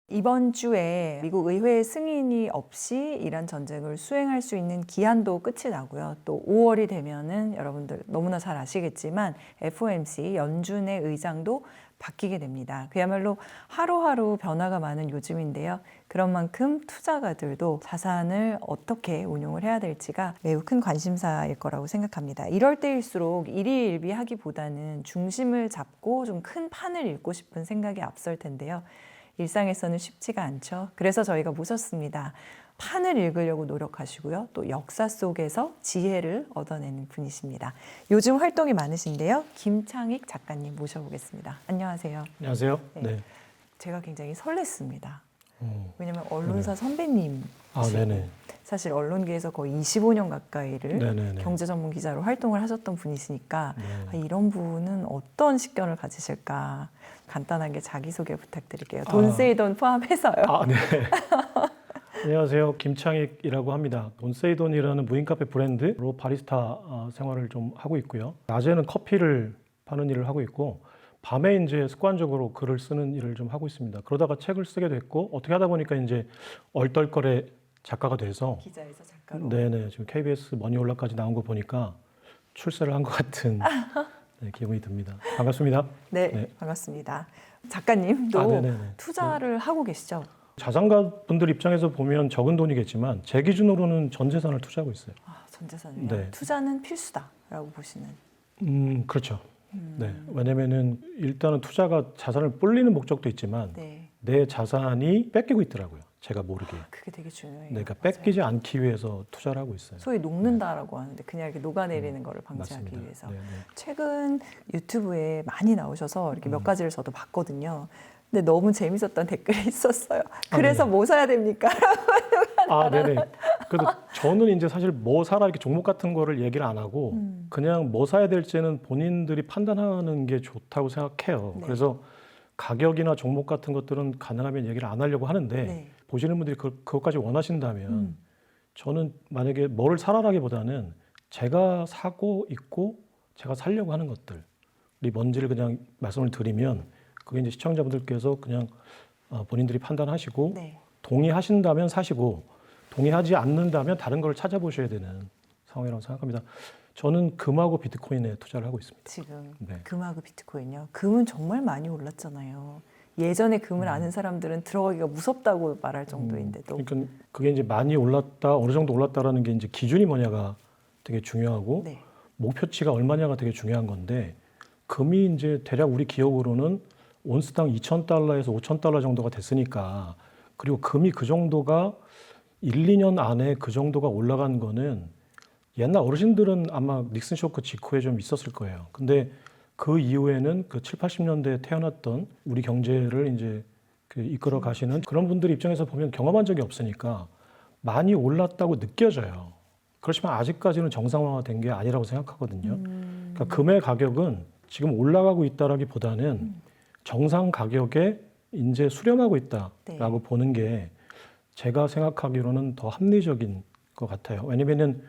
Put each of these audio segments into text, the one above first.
이번 주에 미국 의회 승인이 없이 이란 전쟁을 수행할 수 있는 기한도 끝이 나고요. 또 5월이 되면은 여러분들 너무나 잘 아시겠지만 FOMC 연준의 의장도 바뀌게 됩니다. 그야말로 하루하루 변화가 많은 요즘인데요. 그런 만큼 투자가들도 자산을 어떻게 운용을 해야 될지가 매우 큰 관심사일 거라고 생각합니다. 이럴 때일수록 일희일비하기보다는 중심을 잡고 좀 큰 판을 읽고 싶은 생각이 앞설 텐데요. 일상에서는 쉽지가 않죠. 그래서 저희가 모셨습니다. 판을 읽으려고 노력하시고요. 또 역사 속에서 지혜를 얻어내는 분이십니다. 요즘 활동이 많으신데요. 김창익 작가님 모셔보겠습니다. 안녕하세요. 안녕하세요. 네. 제가 굉장히 설렜습니다. 왜냐면 언론사 선배님. 네네. 사실 언론계에서 거의 25년 가까이를 네네네. 경제 전문 기자로 활동을 하셨던 분이시니까 네. 이런 분은 어떤 식견을 가지실까 간단하게 자기소개 부탁드릴게요. 돈세이돈 포함해서요. 네. 안녕하세요. 김창익이라고 합니다. 돈세이돈이라는 무인 카페 브랜드로 바리스타 생활을 좀 하고 있고요. 낮에는 커피를 파는 일을 하고 있고 밤에 이제 습관적으로 글을 쓰는 일을 좀 하고 있습니다. 그러다가 책을 쓰게 됐고 어떻게 하다 보니까 이제 얼떨결에 작가가 돼서 기자에서 작가로. 네네. 지금 KBS 머니올라까지 나온 거 보니까 출세를 한 것 같은 기분이 듭니다. 반갑습니다. 네, 반갑습니다. 작가님도 네네네. 투자를 하고 계시죠? 자산가 분들 입장에서 보면 적은 돈이겠지만 제 기준으로는 전 재산을 투자하고 있어요. 전 재산이요? 네. 투자는 필수다라고 보시는. 그렇죠. 네. 왜냐면은 일단은 투자가 자산을 불리는 목적도 있지만 네. 내 자산이 뺏기고 있더라고요. 제가 모르게. 그게 되게 중요해요. 그러니까 맞아요. 뺏기지 않기 위해서 투자를 하고 있어요. 소위 녹는다라고 하는데 그냥 이렇게 녹아내리는 거를 방지하기 맞습니다. 위해서. 네네. 최근 유튜브에 많이 나오셔서 이렇게 몇 가지를 저도 봤거든요. 근데 너무 재밌었던 댓글이 있었어요. 그래서 네네. 뭐 사야 됩니까? 네네. 그래도 저는 이제 사실 뭐 사라 이렇게 종목 같은 거를 얘기를 안 하고 그냥 뭐 사야 될지는 본인들이 판단하는 게 좋다고 생각해요. 네. 그래서 가격이나 종목 같은 것들은 가능하면 얘기를 안 하려고 하는데 네. 보시는 분들이 그것까지 원하신다면 저는 만약에 뭐를 사라라기보다는 제가 사고 있고 제가 살려고 하는 것들이 뭔지를 그냥 말씀을 드리면 그게 이제 시청자분들께서 그냥 본인들이 판단하시고 네. 동의하신다면 사시고 동의하지 않는다면 다른 걸 찾아보셔야 되는 상황이라고 생각합니다. 저는 금하고 비트코인에 투자를 하고 있습니다. 지금 네. 금하고 비트코인요. 금은 정말 많이 올랐잖아요. 예전에 금을 아는 사람들은 들어가기가 무섭다고 말할 정도인데도. 그러니까 그게 이제 많이 올랐다, 어느 정도 올랐다라는 게 이제 기준이 뭐냐가 되게 중요하고 네. 목표치가 얼마냐가 되게 중요한 건데 금이 이제 대략 우리 기억으로는 온스당 2,000달러에서 5,000달러 정도가 됐으니까 그리고 금이 그 정도가 1, 2년 안에 그 정도가 올라간 거는 옛날 어르신들은 아마 닉슨 쇼크 직후에 좀 있었을 거예요. 근데 그 이후에는 그 7, 80년대에 태어났던 우리 경제를 이제 그 이끌어 가시는 그런 분들 입장에서 보면 경험한 적이 없으니까 많이 올랐다고 느껴져요. 그렇지만 아직까지는 정상화가 된 게 아니라고 생각하거든요. 그러니까 금의 가격은 지금 올라가고 있다라기보다는 정상 가격에 이제 수렴하고 있다라고 보는 게 제가 생각하기로는 더 합리적인 것 같아요. 왜냐면은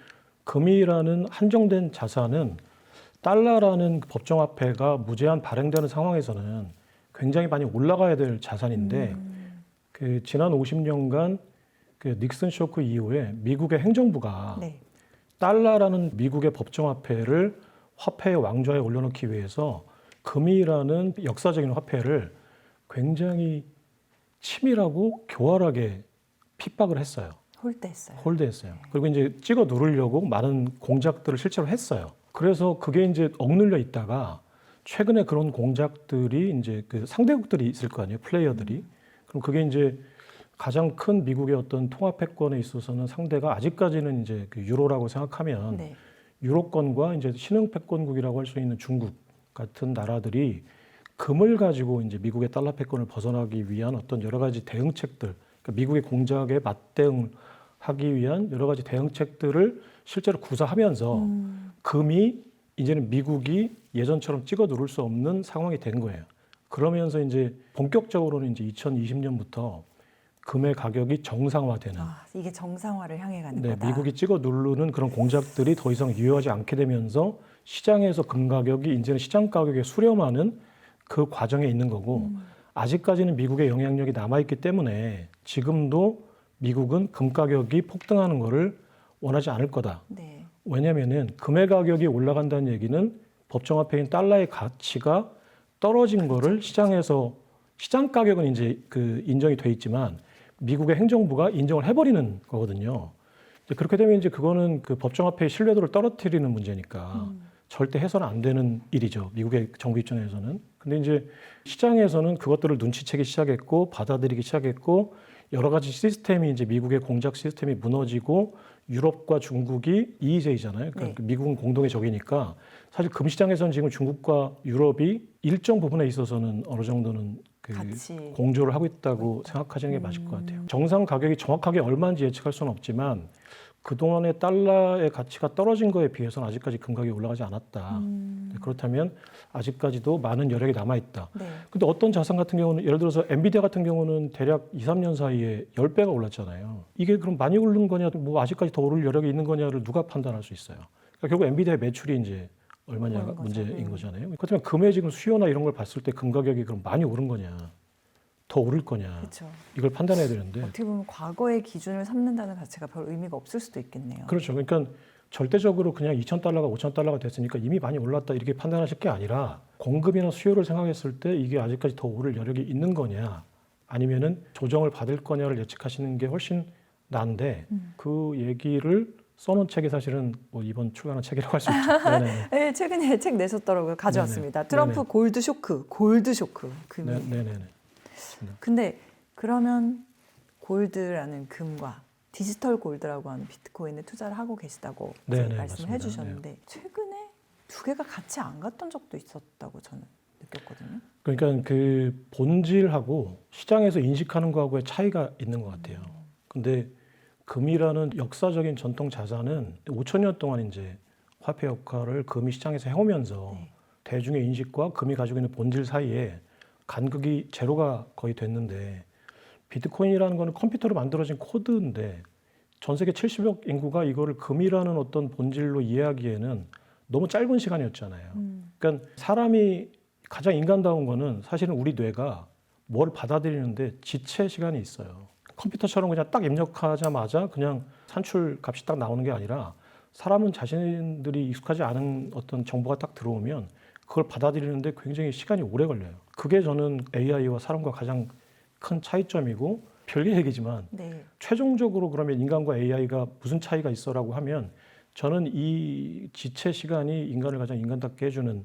금이라는 한정된 자산은 달러라는 법정화폐가 무제한 발행되는 상황에서는 굉장히 많이 올라가야 될 자산인데 그 지난 50년간 그 닉슨 쇼크 이후에 미국의 행정부가 네. 달러라는 미국의 법정화폐를 화폐의 왕좌에 올려놓기 위해서 금이라는 역사적인 화폐를 굉장히 치밀하고 교활하게 핍박을 했어요. 홀드했어요. 그리고 이제 찍어 누르려고 많은 공작들을 실제로 했어요. 그래서 그게 이제 억눌려 있다가 최근에 그런 공작들이 이제 그 상대국들이 있을 거 아니에요, 플레이어들이. 그럼 그게 이제 가장 큰 미국의 어떤 통화패권에 있어서는 상대가 아직까지는 이제 그 유로라고 생각하면 네. 유로권과 이제 신흥패권국이라고 할 수 있는 중국 같은 나라들이 금을 가지고 이제 미국의 달러 패권을 벗어나기 위한 어떤 여러 가지 대응책들, 그러니까 미국의 공작에 맞대응하기 위한 여러 가지 대응책들을 실제로 구사하면서 금이 이제는 미국이 예전처럼 찍어 누를 수 없는 상황이 된 거예요. 그러면서 이제 본격적으로는 이제 2020년부터 금의 가격이 정상화되는. 이게 정상화를 향해 가는 네, 거다. 미국이 찍어 누르는 그런 공작들이 더 이상 유효하지 않게 되면서 시장에서 금 가격이 이제는 시장 가격에 수렴하는 그 과정에 있는 거고 아직까지는 미국의 영향력이 남아있기 때문에 지금도 미국은 금 가격이 폭등하는 것을 원하지 않을 거다. 네. 왜냐하면은 금의 가격이 올라간다는 얘기는 법정화폐인 달러의 가치가 떨어진 거를 시장에서 시장 가격은 이제 그 인정이 돼 있지만 미국의 행정부가 인정을 해버리는 거거든요. 이제 그렇게 되면 이제 그거는 그 법정화폐의 신뢰도를 떨어뜨리는 문제니까 절대 해서는 안 되는 일이죠. 미국의 정부 입장에서는. 근데 이제 시장에서는 그것들을 눈치채기 시작했고 받아들이기 시작했고 여러 가지 시스템이 이제 미국의 공작 시스템이 무너지고 유럽과 중국이 EEJ잖아요. 그러니까 네. 미국은 공동의 적이니까 사실 금시장에서는 지금 중국과 유럽이 일정 부분에 있어서는 어느 정도는 그 같이 공조를 하고 있다고 생각하시는 게 맞을 것 같아요. 정상 가격이 정확하게 얼마인지 예측할 수는 없지만 그동안의 달러의 가치가 떨어진 거에 비해서는 아직까지 금 가격이 올라가지 않았다. 그렇다면 아직까지도 많은 여력이 남아있다. 네. 근데 어떤 자산 같은 경우는 예를 들어서 엔비디아 같은 경우는 대략 2, 3년 사이에 10배가 올랐잖아요. 이게 그럼 많이 오른 거냐, 뭐 아직까지 더 오를 여력이 있는 거냐를 누가 판단할 수 있어요. 그러니까 결국 엔비디아의 매출이 이제 얼마냐가 오른 거죠. 문제인 거잖아요. 그렇다면 금의 지금 수요나 이런 걸 봤을 때 금 가격이 그럼 많이 오른 거냐, 더 오를 거냐, 그렇죠. 이걸 판단해야 되는데 어떻게 보면 과거의 기준을 삼는다는 자체가 별 의미가 없을 수도 있겠네요. 그렇죠. 그러니까 절대적으로 그냥 2,000달러가 5,000달러가 됐으니까 이미 많이 올랐다 이렇게 판단하실 게 아니라 공급이나 수요를 생각했을 때 이게 아직까지 더 오를 여력이 있는 거냐 아니면은 조정을 받을 거냐를 예측하시는 게 훨씬 나은데 그 얘기를 써놓은 책이 사실은 뭐 이번 출간한 책이라고 할 수 있죠. 네네. 네, 최근에 책 내셨더라고요. 가져왔습니다. 네네. 트럼프 네네. 골드 쇼크, 골드 쇼크. 금이. 네네네. 근데 그러면 골드라는 금과 디지털 골드라고 하는 비트코인에 투자를 하고 계시다고 이제 네네, 말씀을 맞습니다. 해주셨는데 최근에 두 개가 같이 안 갔던 적도 있었다고 저는 느꼈거든요. 그러니까 그 본질하고 시장에서 인식하는 거하고의 차이가 있는 것 같아요. 근데 금이라는 역사적인 전통 자산은 5,000년 동안 이제 화폐 역할을 금이 시장에서 해오면서 네. 대중의 인식과 금이 가지고 있는 본질 사이에 간극이 제로가 거의 됐는데 비트코인이라는 거는 컴퓨터로 만들어진 코드인데 전 세계 70억 인구가 이거를 금이라는 어떤 본질로 이해하기에는 너무 짧은 시간이었잖아요. 그러니까 사람이 가장 인간다운 거는 사실은 우리 뇌가 뭘 받아들이는데 지체 시간이 있어요. 컴퓨터처럼 그냥 딱 입력하자마자 그냥 산출 값이 딱 나오는 게 아니라 사람은 자신들이 익숙하지 않은 어떤 정보가 딱 들어오면 그걸 받아들이는데 굉장히 시간이 오래 걸려요. 그게 저는 AI와 사람과 가장 큰 차이점이고 별개 얘기지만 네. 최종적으로 그러면 인간과 AI가 무슨 차이가 있어라고 하면 저는 이 지체 시간이 인간을 가장 인간답게 해주는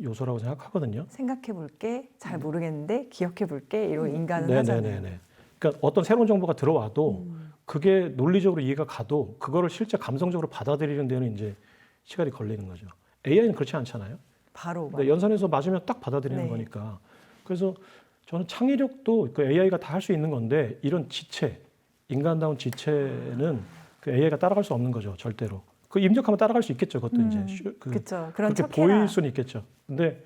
요소라고 생각하거든요. 생각해 볼게, 잘 모르겠는데 기억해 볼게, 이런 인간은 하잖아요. 네네네. 그러니까 어떤 새로운 정보가 들어와도 그게 논리적으로 이해가 가도 그거를 실제 감성적으로 받아들이는 데는 이제 시간이 걸리는 거죠. AI는 그렇지 않잖아요. 바로 근데 연산해서 맞으면 딱 받아들이는 네. 거니까. 그래서 저는 창의력도 그 AI가 다 할 수 있는 건데 이런 지체, 인간다운 지체는 그 AI가 따라갈 수 없는 거죠, 절대로. 그 입력하면 따라갈 수 있겠죠, 그것도 이제 그렇죠. 그런 그렇게 척해라. 보일 수는 있겠죠. 근데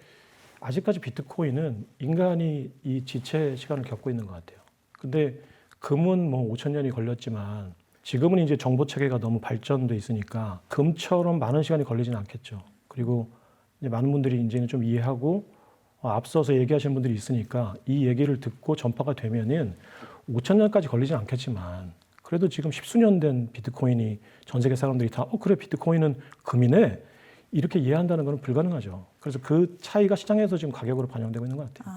아직까지 비트코인은 인간이 이 지체 시간을 겪고 있는 것 같아요. 근데 금은 뭐 5,000년이 걸렸지만 지금은 이제 정보 체계가 너무 발전돼 있으니까 금처럼 많은 시간이 걸리지는 않겠죠. 그리고 이제 많은 분들이 이제는 좀 이해하고 앞서서 얘기하시는 분들이 있으니까 이 얘기를 듣고 전파가 되면은 5,000년까지 걸리진 않겠지만 그래도 지금 십수년 된 비트코인이 전 세계 사람들이 다 그래 비트코인은 금이네 이렇게 이해한다는 건 불가능하죠. 그래서 그 차이가 시장에서 지금 가격으로 반영되고 있는 것 같아요.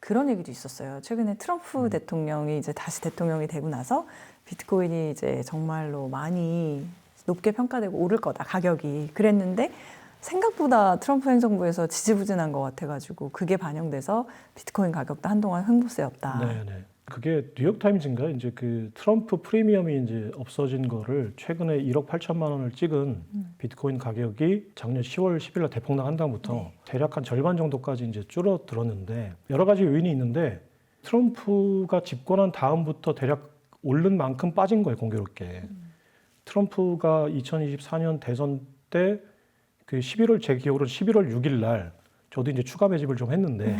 그런 얘기도 있었어요. 최근에 트럼프 대통령이 이제 다시 대통령이 되고 나서 비트코인이 이제 정말로 많이 높게 평가되고 오를 거다, 가격이. 그랬는데 생각보다 트럼프 행정부에서 지지부진한 것 같아가지고 그게 반영돼서 비트코인 가격도 한동안 횡보세였다. 네네. 그게 뉴욕타임즈인가 이제 그 트럼프 프리미엄이 이제 없어진 거를 최근에 1억 8천만 원을 찍은 비트코인 가격이 작년 10월 10일 날 대폭락한 다음부터 네. 대략 한 절반 정도까지 이제 줄어들었는데 여러 가지 요인이 있는데 트럼프가 집권한 다음부터 대략 오른 만큼 빠진 거예요, 공교롭게. 트럼프가 2024년 대선 때 그 11월 제 기억으로 11월 6일 날 저도 이제 추가 매집을 좀 했는데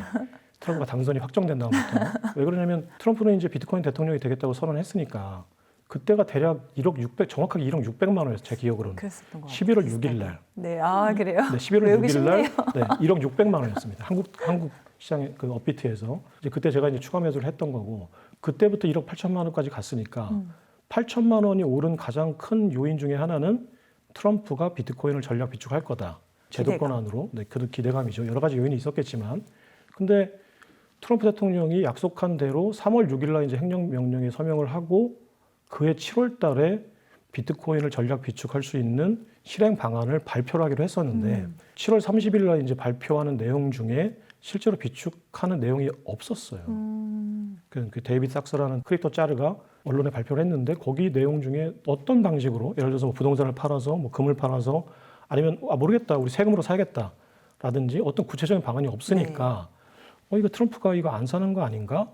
트럼프가 당선이 확정된 다음부터 왜 그러냐면 트럼프는 이제 비트코인 대통령이 되겠다고 선언했으니까 그때가 대략 1억 600 정확하게 1억 600만 원이었어요, 제 기억으로는. 그랬었던 것 같아요. 11월 6일 날. 네, 그래요? 네, 11월 외우기 6일 날 쉽네요. 네, 1억 600만 원이었습니다. 한국 시장에 그 업비트에서 이제 그때 제가 이제 추가 매수를 했던 거고 그때부터 1억 8천만 원까지 갔으니까 8천만 원이 오른 가장 큰 요인 중에 하나는 트럼프가 비트코인을 전략 비축할 거다. 제도권 안으로. 네, 그 기대감이죠. 여러 가지 요인이 있었겠지만 근데 트럼프 대통령이 약속한 대로 3월 6일 날 이제 행정명령에 서명을 하고 그해 7월 달에 비트코인을 전략 비축할 수 있는 실행 방안을 발표를 하기로 했었는데 7월 30일 날 이제 발표하는 내용 중에 실제로 비축하는 내용이 없었어요. 그 데이비드 sak스라는 크립토 짜르가 언론에 발표를 했는데 거기 내용 중에 어떤 방식으로 예를 들어서 뭐 부동산을 팔아서 뭐 금을 팔아서 아니면 모르겠다 우리 세금으로 사야겠다라든지 어떤 구체적인 방안이 없으니까 이거 트럼프가 이거 안 사는 거 아닌가?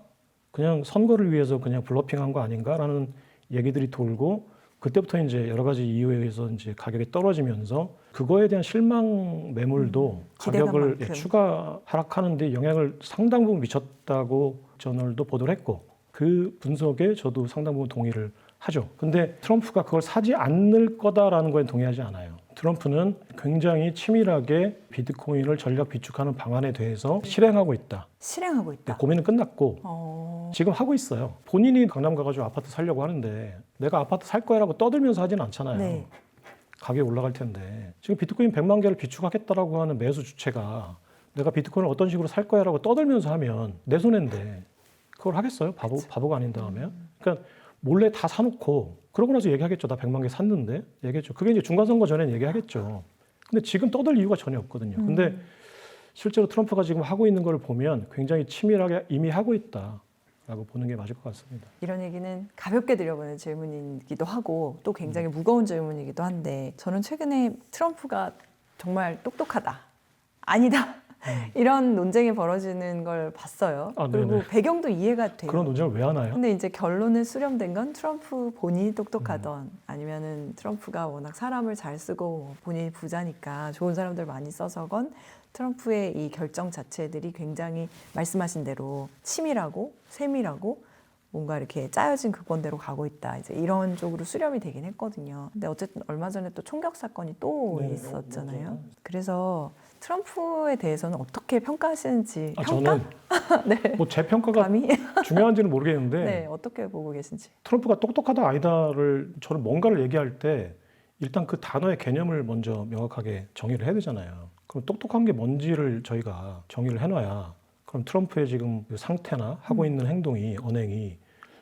그냥 선거를 위해서 그냥 블러핑한 거 아닌가라는 얘기들이 돌고 그때부터 이제 여러 가지 이유에 의해서 이제 가격이 떨어지면서 그거에 대한 실망 매물도 가격을 추가 하락하는 데 영향을 상당 부분 미쳤다고 저널도 보도를 했고 그 분석에 저도 상당 부분 동의를 하죠. 근데 트럼프가 그걸 사지 않을 거다라는 거에 동의하지 않아요. 트럼프는 굉장히 치밀하게 비트코인을 전략 비축하는 방안에 대해서 실행하고 있다. 실행하고 있다. 네, 고민은 끝났고 지금 하고 있어요. 본인이 강남 가가지고 아파트 살려고 하는데 내가 아파트 살 거야라고 떠들면서 하지는 않잖아요. 네. 가격이 올라갈 텐데 지금 비트코인 100만 개를 비축하겠다라고 하는 매수 주체가 내가 비트코인을 어떤 식으로 살 거야라고 떠들면서 하면 내 손해인데 그걸 하겠어요? 바보가 아닌 다음에. 그러니까 몰래 다 사놓고 그러고 나서 얘기하겠죠. 나 100만 개 샀는데 얘기했죠. 그게 이제 중간선거 전에는 얘기하겠죠. 근데 지금 떠들 이유가 전혀 없거든요. 근데 실제로 트럼프가 지금 하고 있는 걸 보면 굉장히 치밀하게 이미 하고 있다라고 보는 게 맞을 것 같습니다. 이런 얘기는 가볍게 드려보는 질문이기도 하고 또 굉장히 무거운 질문이기도 한데 저는 최근에 트럼프가 정말 똑똑하다. 아니다. 이런 논쟁이 벌어지는 걸 봤어요. 그리고 네네. 배경도 이해가 돼요. 그런 논쟁을 왜 하나요? 근데 이제 결론에 수렴된 건 트럼프 본인이 똑똑하던 아니면은 트럼프가 워낙 사람을 잘 쓰고 본인이 부자니까 좋은 사람들 많이 써서건 트럼프의 이 결정 자체들이 굉장히 말씀하신 대로 치밀하고 세밀하고 뭔가 이렇게 짜여진 그건대로 가고 있다. 이제 이런 쪽으로 수렴이 되긴 했거든요. 근데 어쨌든 얼마 전에 또 총격 사건이 또 있었잖아요. 맞아요. 그래서 트럼프에 대해서는 어떻게 평가하시는지 저는 네. 뭐 제 평가가 감히 중요한지는 모르겠는데 네, 어떻게 보고 계신지. 트럼프가 똑똑하다 아니다를 저는 뭔가를 얘기할 때 일단 그 단어의 개념을 먼저 명확하게 정의를 해야 되잖아요. 그럼 똑똑한 게 뭔지를 저희가 정의를 해놔야 그럼 트럼프의 지금 그 상태나 하고 있는 행동이 언행이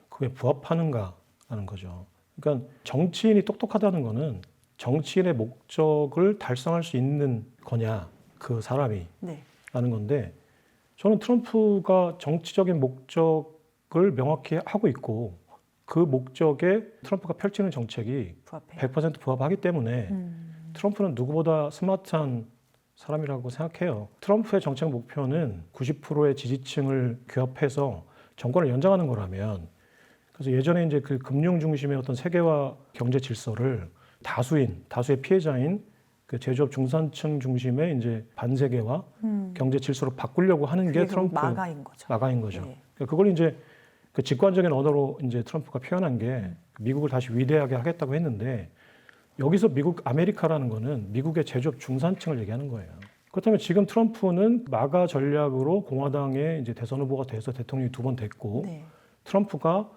그에 부합하는가라는 거죠. 그러니까 정치인이 똑똑하다는 거는 정치인의 목적을 달성할 수 있는 거냐 그 사람이 네. 라는 건데 저는 트럼프가 정치적인 목적을 명확히 하고 있고 그 목적에 트럼프가 펼치는 정책이 부합해요. 100% 부합하기 때문에 트럼프는 누구보다 스마트한 사람이라고 생각해요. 트럼프의 정책 목표는 90%의 지지층을 규합해서 정권을 연장하는 거라면 그래서 예전에 이제 그 금융 중심의 어떤 세계화 경제 질서를 다수의 피해자인 그 제조업 중산층 중심의 이제 반세계화 경제 질서로 바꾸려고 하는 게 트럼프 마가인 거죠. 마가인 거죠. 네. 그러니까 그걸 이제 그 직관적인 언어로 이제 트럼프가 표현한 게 미국을 다시 위대하게 하겠다고 했는데 여기서 아메리카라는 거는 미국의 제조업 중산층을 얘기하는 거예요. 그렇다면 지금 트럼프는 마가 전략으로 공화당의 이제 대선 후보가 돼서 대통령이 2번 됐고 네. 트럼프가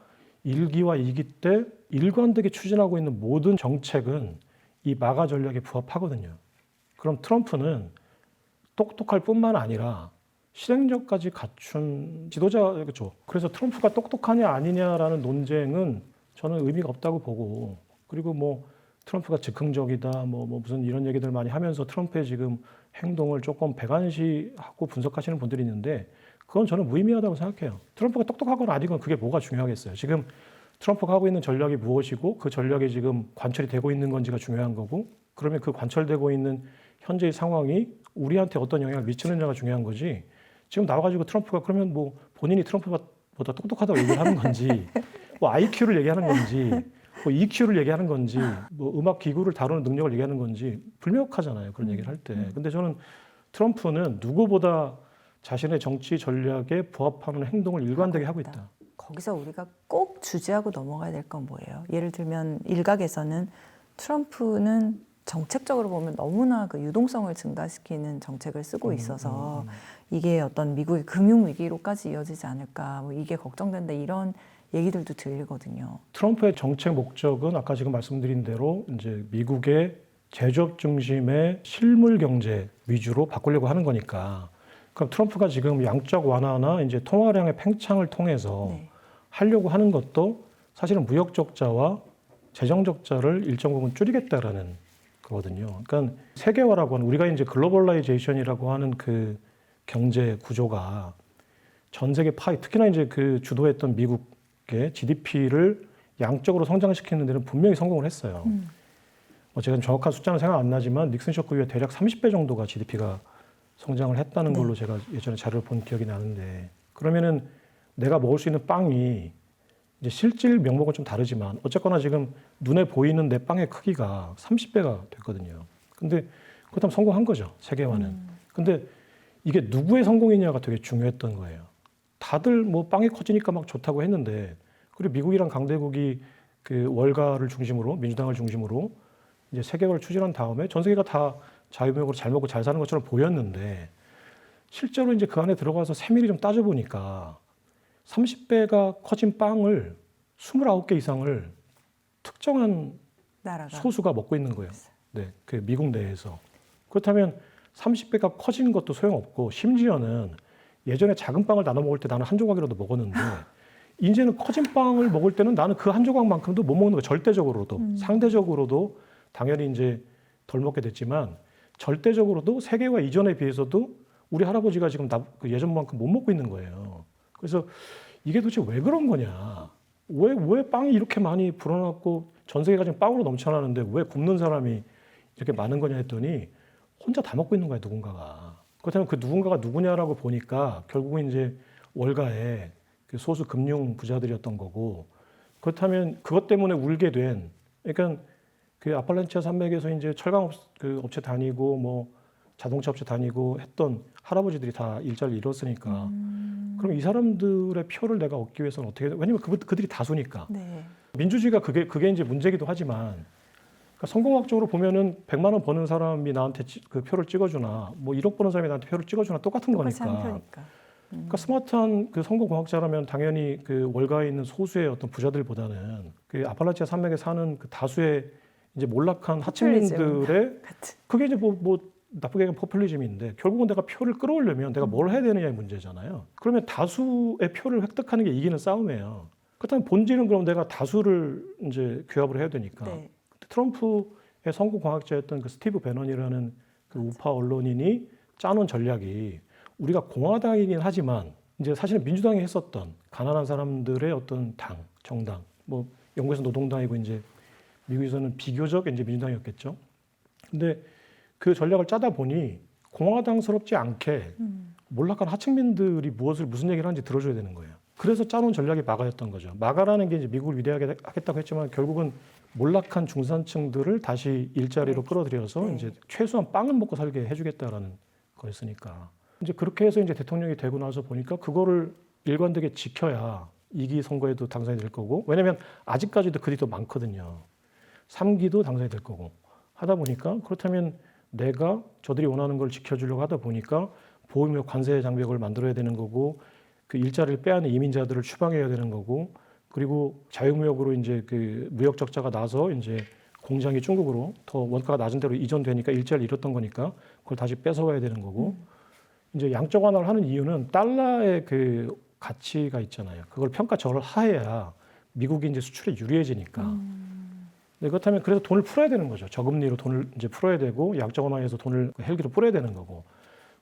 1기와 2기 때 일관되게 추진하고 있는 모든 정책은 이 마가 전략에 부합하거든요. 그럼 트럼프는 똑똑할 뿐만 아니라 실행력까지 갖춘 지도자죠. 그래서 트럼프가 똑똑하냐 아니냐라는 논쟁은 저는 의미가 없다고 보고 그리고 뭐 트럼프가 즉흥적이다 뭐 무슨 이런 얘기들 많이 하면서 트럼프의 지금 행동을 조금 배관시하고 분석하시는 분들이 있는데 그건 저는 무의미하다고 생각해요. 트럼프가 똑똑하거나 아니건 그게 뭐가 중요하겠어요. 지금 트럼프가 하고 있는 전략이 무엇이고 그 전략이 지금 관철이 되고 있는 건지가 중요한 거고 그러면 그 관철되고 있는 현재의 상황이 우리한테 어떤 영향을 미치느냐가 중요한 거지 지금 나와가지고 트럼프가 그러면 뭐 본인이 트럼프보다 똑똑하다고 얘기를 하는 건지 뭐 IQ를 얘기하는 건지 뭐 EQ를 얘기하는 건지 뭐 음악 기구를 다루는 능력을 얘기하는 건지 불명확하잖아요. 그런 얘기를 할 때. 근데 저는 트럼프는 누구보다 자신의 정치 전략에 부합하는 행동을 일관되게 하고 있다. 거기서 우리가 꼭 주제하고 넘어가야 될 건 뭐예요? 예를 들면 일각에서는 트럼프는 정책적으로 보면 너무나 그 유동성을 증가시키는 정책을 쓰고 있어서 이게 어떤 미국의 금융 위기로까지 이어지지 않을까, 뭐 이게 걱정된다 이런 얘기들도 들리거든요. 트럼프의 정책 목적은 아까 지금 말씀드린 대로 이제 미국의 제조업 중심의 실물 경제 위주로 바꾸려고 하는 거니까. 그럼 트럼프가 지금 양적 완화나 이제 통화량의 팽창을 통해서 네. 하려고 하는 것도 사실은 무역 적자와 재정 적자를 일정 부분 줄이겠다라는 거거든요. 그러니까 세계화라고 하는 우리가 이제 글로벌라이제이션이라고 하는 그 경제 구조가 전 세계 파이 특히나 이제 그 주도했던 미국의 GDP를 양적으로 성장시키는 데는 분명히 성공을 했어요. 제가 정확한 숫자는 생각 안 나지만 닉슨 쇼크 이후에 대략 30배 정도가 GDP가 성장을 했다는 걸로 제가 예전에 자료를 본 기억이 나는데 그러면은 내가 먹을 수 있는 빵이 이제 실질 명목은 좀 다르지만 어쨌거나 지금 눈에 보이는 내 빵의 크기가 30배가 됐거든요. 근데 그렇다면 성공한 거죠. 세계화는. 근데 이게 누구의 성공이냐가 되게 중요했던 거예요. 다들 뭐 빵이 커지니까 막 좋다고 했는데 그리고 미국이랑 강대국이 그 월가를 중심으로 민주당을 중심으로 이제 세계화를 추진한 다음에 전 세계가 다 자유무역으로 잘 먹고 잘 사는 것처럼 보였는데 실제로 이제 그 안에 들어가서 세밀히 좀 따져보니까 30배가 커진 빵을 29개 이상을 특정한 나라가 소수가 먹고 있는 거예요. 네, 그 미국 내에서. 그렇다면 30배가 커진 것도 소용없고 심지어는 예전에 작은 빵을 나눠 먹을 때 나는 한 조각이라도 먹었는데 이제는 커진 빵을 먹을 때는 나는 그 한 조각만큼도 못 먹는 거예요. 절대적으로도. 상대적으로도 당연히 이제 덜 먹게 됐지만 절대적으로도 세계화 이전에 비해서도 우리 할아버지가 지금 그 예전만큼 못 먹고 있는 거예요. 그래서 이게 도대체 왜 그런 거냐? 왜 빵이 이렇게 많이 불어났고 전 세계가 지금 빵으로 넘쳐나는데 왜 굶는 사람이 이렇게 많은 거냐 했더니 혼자 다 먹고 있는 거야, 누군가가. 그렇다면 그 누군가가 누구냐라고 보니까 결국은 이제 월가의 그 소수 금융 부자들이었던 거고 그렇다면 그것 때문에 울게 된 그러니까 그 아팔란치아 산맥에서 이제 철강 그 업체 다니고 뭐 자동차 업체 다니고 했던 할아버지들이 다 일자리를 잃었으니까 그럼 이 사람들의 표를 내가 얻기 위해서는 어떻게 왜냐면 그들이 다수니까 네. 민주주의가 그게 이제 문제기도 하지만 그러니까 성공학적으로 보면은 100만 원 버는 사람이 나한테 그 표를 찍어주나 뭐 1억 버는 사람이 나한테 표를 찍어주나 똑같은 똑같이 하는 거니까. 표니까. 그러니까 스마트한 그 성공공학자라면 당연히 그 월가에 있는 소수의 어떤 부자들보다는 그 아팔라치아 산맥에 사는 그 다수의 이제 몰락한 하층민들의 그게 이제 뭐 나쁘게 얘기하면 포퓰리즘인데 결국은 내가 표를 끌어오려면 내가 뭘 해야 되느냐의 문제잖아요. 그러면 다수의 표를 획득하는 게 이기는 싸움이에요. 그렇다면 본질은 그럼 내가 다수를 이제 규합을 해야 되니까. 네. 트럼프의 성공공학자였던 그 스티브 배넌이라는 그 우파 언론인이 짜놓은 전략이 우리가 공화당이긴 하지만 이제 사실은 민주당이 했었던 가난한 사람들의 어떤 당, 정당, 뭐 영국에서 노동당이고 이제 미국에서는 비교적 이제 민주당이었겠죠. 근데 그 전략을 짜다 보니 공화당스럽지 않게 몰락한 하층민들이 무슨 얘기를 하는지 들어줘야 되는 거예요. 그래서 짜놓은 전략이 마가였던 거죠. 마가라는 게 이제 미국을 위대하게 하겠다고 했지만 결국은 몰락한 중산층들을 다시 일자리로 끌어들여서 이제 최소한 빵은 먹고 살게 해주겠다라는 거였으니까. 이제 그렇게 해서 이제 대통령이 되고 나서 보니까 그거를 일관되게 지켜야 2기 선거에도 당선이 될 거고 왜냐면 아직까지도 그들이 더 많거든요. 3기도 당선이 될 거고 하다 보니까 그렇다면 내가 저들이 원하는 걸 지켜주려고 하다 보니까 보호무역 관세 장벽을 만들어야 되는 거고 그 일자리를 빼앗는 이민자들을 추방해야 되는 거고 그리고 자유무역으로 이제 그 무역 적자가 나서 이제 공장이 중국으로 더 원가가 낮은 데로 이전되니까 일자리를 잃었던 거니까 그걸 다시 뺏어와야 되는 거고 이제 양적 완화를 하는 이유는 달러의 그 가치가 있잖아요. 그걸 평가절을 하해야 미국이 이제 수출에 유리해지니까. 네, 그렇다면 그래서 돈을 풀어야 되는 거죠. 저금리로 돈을 이제 풀어야 되고 양적 완화해서 돈을 헬기로 뿌려야 되는 거고.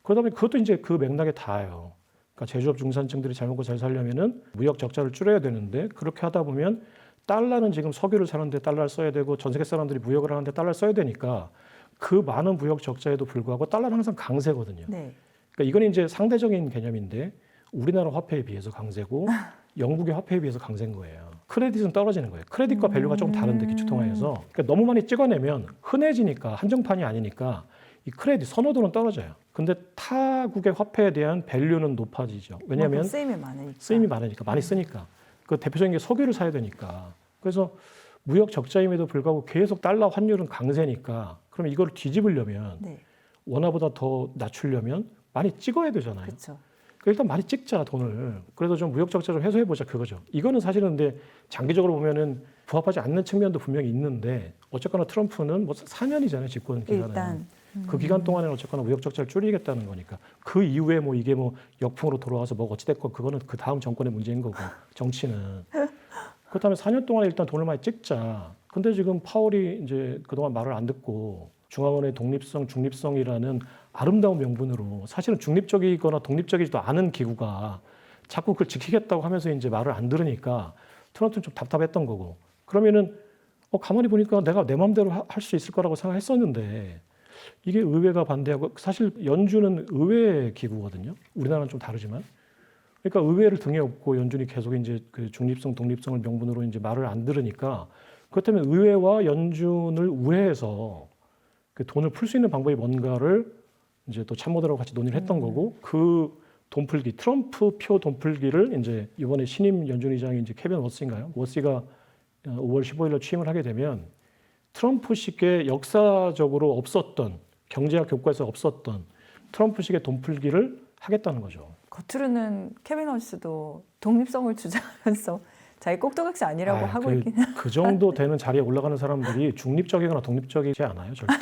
그러다 보니 그것도 이제 그 맥락에 닿아요. 그러니까 제조업 중산층들이 잘 먹고 잘 살려면은 무역 적자를 줄여야 되는데 그렇게 하다 보면 달러는 지금 석유를 사는데 달러를 써야 되고 전 세계 사람들이 무역을 하는데 달러를 써야 되니까 그 많은 무역 적자에도 불구하고 달러는 항상 강세거든요. 네. 그러니까 이건 이제 상대적인 개념인데 우리나라 화폐에 비해서 강세고 영국의 화폐에 비해서 강세인 거예요. 크레딧은 떨어지는 거예요. 크레딧과 밸류가 좀 다른데 기축통화에서 그러니까 너무 많이 찍어내면 흔해지니까 한정판이 아니니까 이 크레딧 선호도는 떨어져요. 근데 타국의 화폐에 대한 밸류는 높아지죠. 왜냐하면 쓰임이 많으니까. 많이 쓰니까 그 대표적인 게 석유를 사야 되니까. 그래서 무역 적자임에도 불구하고 계속 달러 환율은 강세니까 그럼 이걸 뒤집으려면 네. 원화보다 더 낮추려면 많이 찍어야 되잖아요. 그렇죠. 일단 많이 찍자 돈을. 그래도 좀 무역 적자 좀 해소해 보자 그거죠. 이거는 사실은 근데 장기적으로 보면은 부합하지 않는 측면도 분명히 있는데 어쨌거나 트럼프는 뭐 4년이잖아요 집권 기간은. 일단 그 기간 동안에는 어쨌거나 무역 적자를 줄이겠다는 거니까 그 이후에 뭐 이게 뭐 역풍으로 돌아와서 뭐 어찌됐건 그거는 그 다음 정권의 문제인 거고 정치는. 그렇다면 4년 동안에 일단 돈을 많이 찍자. 근데 지금 파월이 이제 그동안 말을 안 듣고 중앙은행의 독립성, 중립성이라는 아름다운 명분으로 사실은 중립적이거나 독립적이지도 않은 기구가 자꾸 그걸 지키겠다고 하면서 이제 말을 안 들으니까 트럼프는 좀 답답했던 거고. 그러면은 가만히 보니까 내가 내 마음대로 할 수 있을 거라고 생각했었는데 이게 의회가 반대하고 사실 연준은 의회 기구거든요. 우리나라는 좀 다르지만. 그러니까 의회를 등에 업고 연준이 계속 이제 그 중립성, 독립성을 명분으로 이제 말을 안 들으니까 그렇다면 의회와 연준을 우회해서 그 돈을 풀 수 있는 방법이 뭔가를 이제 또 참모들하고 같이 논의를 했던 거고 그 돈풀기 트럼프 표 돈풀기를 이제 이번에 신임 연준 의장이 이제 케빈 워스인가요? 워스가 5월 15일로 취임을 하게 되면 트럼프식의 역사적으로 없었던 경제학 교과에서 없었던 트럼프식의 돈풀기를 하겠다는 거죠. 겉으로는 케빈 허스도 독립성을 주장하면서 자기 꼭두각시 아니라고 하고 있긴 그 정도 되는 자리에 올라가는 사람들이 중립적이거나 독립적이지 않아요, 절대.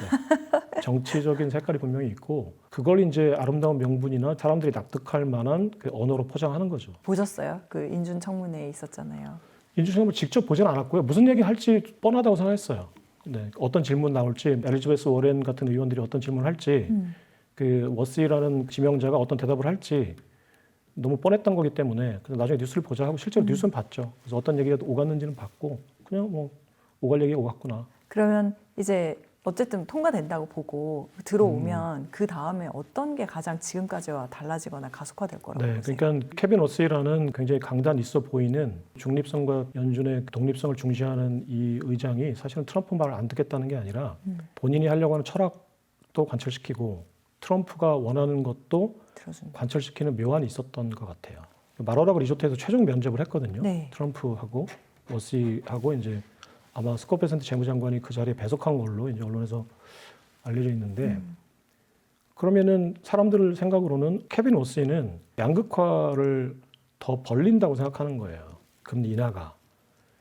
정치적인 색깔이 분명히 있고 그걸 이제 아름다운 명분이나 사람들이 납득할 만한 그 언어로 포장하는 거죠. 보셨어요? 그 인준 청문회에 있었잖아요. 인준청문회 직접 보진 않았고요. 무슨 얘기 할지 뻔하다고 생각했어요. 네, 어떤 질문 나올지 엘리자베스 워렌 같은 의원들이 어떤 질문을 할지 그 워스라는 지명자가 어떤 대답을 할지 너무 뻔했던 거기 때문에 그래서 나중에 뉴스를 보자 하고 실제로 뉴스는 봤죠. 그래서 어떤 얘기가 오갔는지는 봤고 그냥 뭐 오갈 얘기 오갔구나. 그러면 이제 어쨌든 통과된다고 보고 들어오면 그 다음에 어떤 게 가장 지금까지와 달라지거나 가속화될 거라고 네, 보세요? 그러니까 케빈 워스라는 굉장히 강단 있어 보이는 중립성과 연준의 독립성을 중시하는 이 의장이 사실은 트럼프 말을 안 듣겠다는 게 아니라 본인이 하려고 하는 철학도 관철시키고 트럼프가 원하는 것도 들어준다. 관철시키는 묘안이 있었던 것 같아요. 마로라고 리조트에서 최종 면접을 했거든요. 네. 트럼프하고 워스하고 이제 아마 스콧 베센트 재무장관이 그 자리에 배석한 걸로 이제 언론에서 알려져 있는데 그러면은 사람들 생각으로는 케빈 워스는 양극화를 더 벌린다고 생각하는 거예요. 금리 인하가.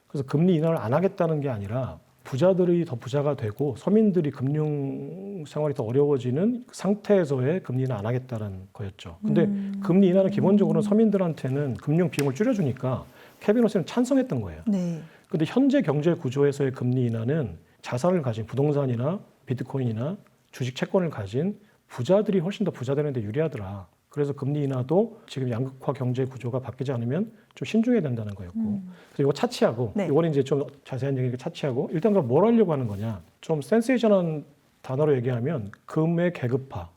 그래서 금리 인하를 안 하겠다는 게 아니라 부자들이 더 부자가 되고 서민들이 금융 생활이 더 어려워지는 상태에서의 금리 인하 안 하겠다는 거였죠. 근데 금리 인하는 기본적으로 서민들한테는 금융 비용을 줄여주니까 케빈 워스는 찬성했던 거예요. 네. 근데 현재 경제 구조에서의 금리 인하는 자산을 가진 부동산이나 비트코인이나 주식 채권을 가진 부자들이 훨씬 더 부자 되는 데 유리하더라. 그래서 금리 인하도 지금 양극화 경제 구조가 바뀌지 않으면 좀 신중해야 된다는 거였고. 그래서 이거 차치하고, 네. 이거는 이제 좀 자세한 얘기를 차치하고, 일단 그럼 뭘 하려고 하는 거냐? 좀 센세이션한 단어로 얘기하면 금의 계급화,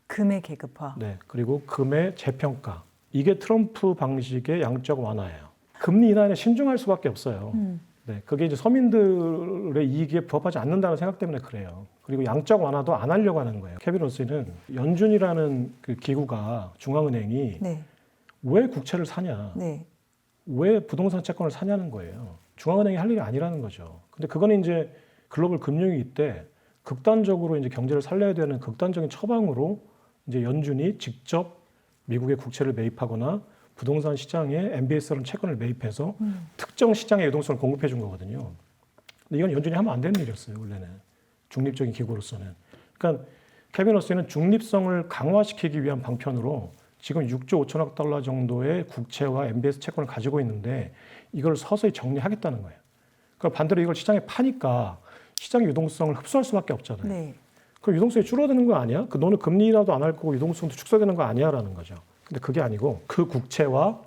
금의 계급화. 네, 그리고 금의 재평가. 이게 트럼프 방식의 양적 완화예요. 금리 인하에 신중할 수밖에 없어요. 네, 그게 이제 서민들의 이익에 부합하지 않는다는 생각 때문에 그래요. 그리고 양적 완화도 안 하려고 하는 거예요. 케빈 워스는 연준이라는 그 기구가 중앙은행이 네. 왜 국채를 사냐, 네. 왜 부동산 채권을 사냐는 거예요. 중앙은행이 할 일이 아니라는 거죠. 근데 그거는 이제 글로벌 금융위기 때 극단적으로 이제 경제를 살려야 되는 극단적인 처방으로 이제 연준이 직접 미국의 국채를 매입하거나 부동산 시장에 MBS라는 채권을 매입해서 특정 시장의 유동성을 공급해 준 거거든요. 근데 이건 연준이 하면 안 되는 일이었어요, 원래는. 중립적인 기구로서는. 그러니까 케빈 워스는 중립성을 강화시키기 위한 방편으로 지금 6조 5천억 달러 정도의 국채와 MBS 채권을 가지고 있는데 이걸 서서히 정리하겠다는 거예요. 그러니까 반대로 이걸 시장에 파니까 시장의 유동성을 흡수할 수밖에 없잖아요. 네. 그럼 유동성이 줄어드는 거 아니야? 그 너는 금리라도 안 할 거고 유동성도 축소되는 거 아니야? 라는 거죠. 근데 그게 아니고 그 국채와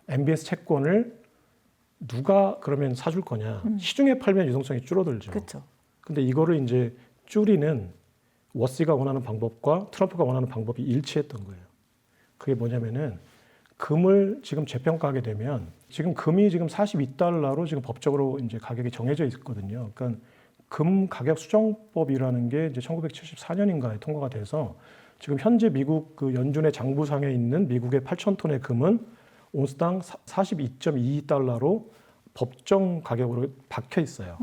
MBS 채권을 누가 그러면 사줄 거냐? 시중에 팔면 유동성이 줄어들죠. 그렇죠. 근데 이거를 이제 줄이는 워스가 원하는 방법과 트럼프가 원하는 방법이 일치했던 거예요. 그게 뭐냐면은 금을 지금 재평가하게 되면 지금 금이 지금 42달러로 지금 법적으로 이제 가격이 정해져 있거든요. 그러니까 금 가격 수정법이라는 게 이제 1974년인가에 통과가 돼서 지금 현재 미국 그 연준의 장부상에 있는 미국의 8,000톤의 금은 온스당 42.22달러로 법정 가격으로 박혀 있어요.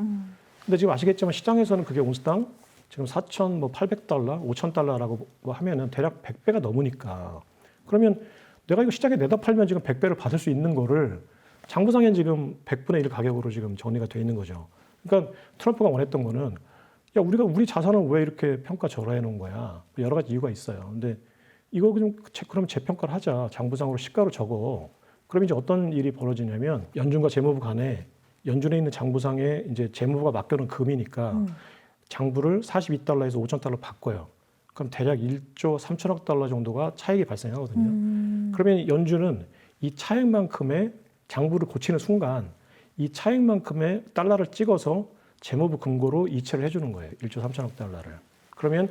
근데 지금 아시겠지만 시장에서는 그게 온스당 지금 4,800달러, 5,000달러라고 하면은 대략 100배가 넘으니까 그러면 내가 이거 시장에 내다 팔면 지금 100배를 받을 수 있는 거를 장부상엔 지금 100분의 1 가격으로 지금 정리가 돼 있는 거죠. 그러니까 트럼프가 원했던 거는 야, 우리가 우리 자산을 왜 이렇게 평가 절하해 놓은 거야? 여러 가지 이유가 있어요. 근데 이거 그럼 재평가를 하자. 장부상으로 시가로 적어. 그럼 이제 어떤 일이 벌어지냐면 연준과 재무부 간에 연준에 있는 장부상에 이제 재무부가 맡겨놓은 금이니까 장부를 42달러에서 5,000달러 바꿔요. 그럼 대략 1조 3천억 달러 정도가 차익이 발생하거든요. 그러면 연준은 이 차익만큼의 장부를 고치는 순간 이 차익만큼의 달러를 찍어서 재무부 금고로 이체를 해주는 거예요. 1조 3천억 달러를. 그러면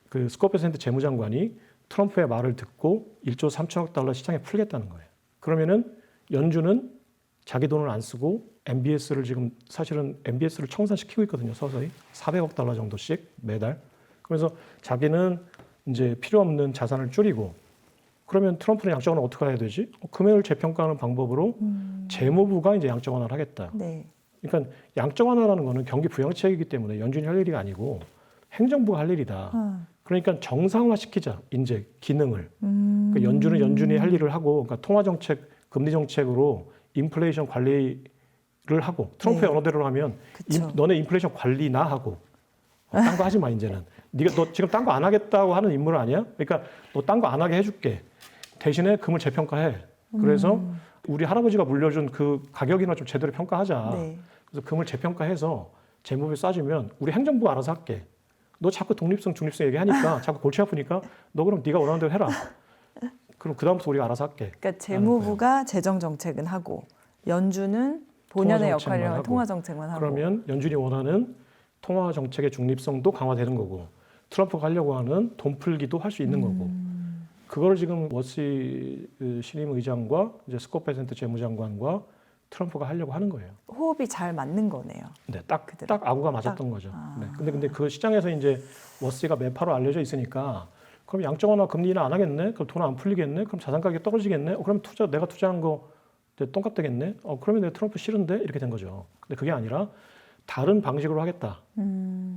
그 스콧 베센트 재무장관이 트럼프의 말을 듣고 1조 3천억 달러 시장에 풀겠다는 거예요. 그러면은 연준은 자기 돈을 안 쓰고 MBS를 지금 사실은 MBS를 청산시키고 있거든요. 서서히 400억 달러 정도씩 매달. 그래서 자기는 이제 필요 없는 자산을 줄이고 그러면 트럼프는 양적 완화 어떻게 해야 되지? 금액을 재평가하는 방법으로 재무부가 이제 양적 완화를 하겠다. 네. 그러니까 양적 완화라는 거는 경기 부양책이기 때문에 연준이 할 일이 아니고 행정부가 할 일이다. 그러니까 정상화시키자 이제 기능을. 그러니까 연준은 연준이 할 일을 하고, 그러니까 통화 정책, 금리 정책으로 인플레이션 관리를 하고 트럼프의 네. 언어대로 하면 너네 인플레이션 관리나 하고 딴 거 하지 마 이제는. 너 지금 딴 거 안 하겠다고 하는 인물 아니야? 그러니까 너 딴 거 안 하게 해줄게. 대신에 금을 재평가해. 그래서 우리 할아버지가 물려준 그 가격이나 좀 제대로 평가하자. 네. 그래서 금을 재평가해서 재무부에 싸주면 우리 행정부가 알아서 할게. 너 자꾸 독립성, 중립성 얘기하니까 자꾸 골치 아프니까 너 그럼 네가 원하는 대로 해라. 그럼 그다음부터 우리가 알아서 할게. 그러니까 재무부가 재정 정책은 하고 연준은 본연의 역할을 통화 정책만 하고. 그러면 연준이 원하는 통화 정책의 중립성도 강화되는 거고 트럼프가 하려고 하는 돈 풀기도 할 수 있는 거고. 그걸 지금 워시 신임 의장과 이제 스콧 베센트 재무장관과 트럼프가 하려고 하는 거예요. 호흡이 잘 맞는 거네요. 네, 딱 아구가 맞았던 거죠. 네, 근데 그 시장에서 이제 워시가 매파로 알려져 있으니까 그럼 양적 완화 금리는 안 하겠네? 그럼 돈 안 풀리겠네? 그럼 자산 가격이 떨어지겠네? 그럼 내가 투자한 거 똥값 되겠네? 그러면 내가 트럼프 싫은데? 이렇게 된 거죠. 근데 그게 아니라 다른 방식으로 하겠다.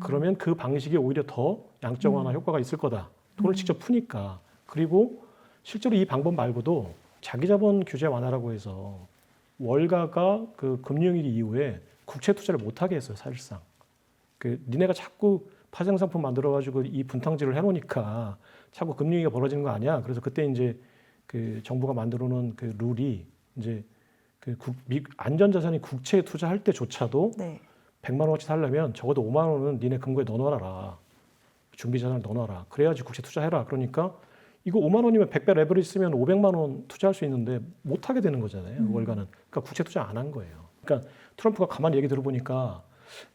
그러면 그 방식이 오히려 더 양적 완화 효과가 있을 거다. 돈을 직접 푸니까. 그리고 실제로 이 방법 말고도 자기 자본 규제 완화라고 해서 월가가 그 금융위기 이후에 국채 투자를 못 하게 했어요, 사실상. 니네가 자꾸 파생 상품 만들어 가지고 이 분탕질을 해 놓으니까 자꾸 금융위기가 벌어지는 거 아니야. 그래서 그때 이제 그 정부가 만들어 놓은 그 룰이 이제 안전자산이 국채에 투자할 때조차도 네. 100만 원어치 살려면 적어도 5만 원은 니네 금고에 넣어놔라. 준비자산을 넣어놔라. 그래야지 국채 투자해라. 그러니까 이거 5만 원이면 100배 레버리지 쓰면 500만 원 투자할 수 있는데 못 하게 되는 거잖아요. 월가는. 그러니까 국채 투자 안 한 거예요. 그러니까 트럼프가 가만히 얘기 들어보니까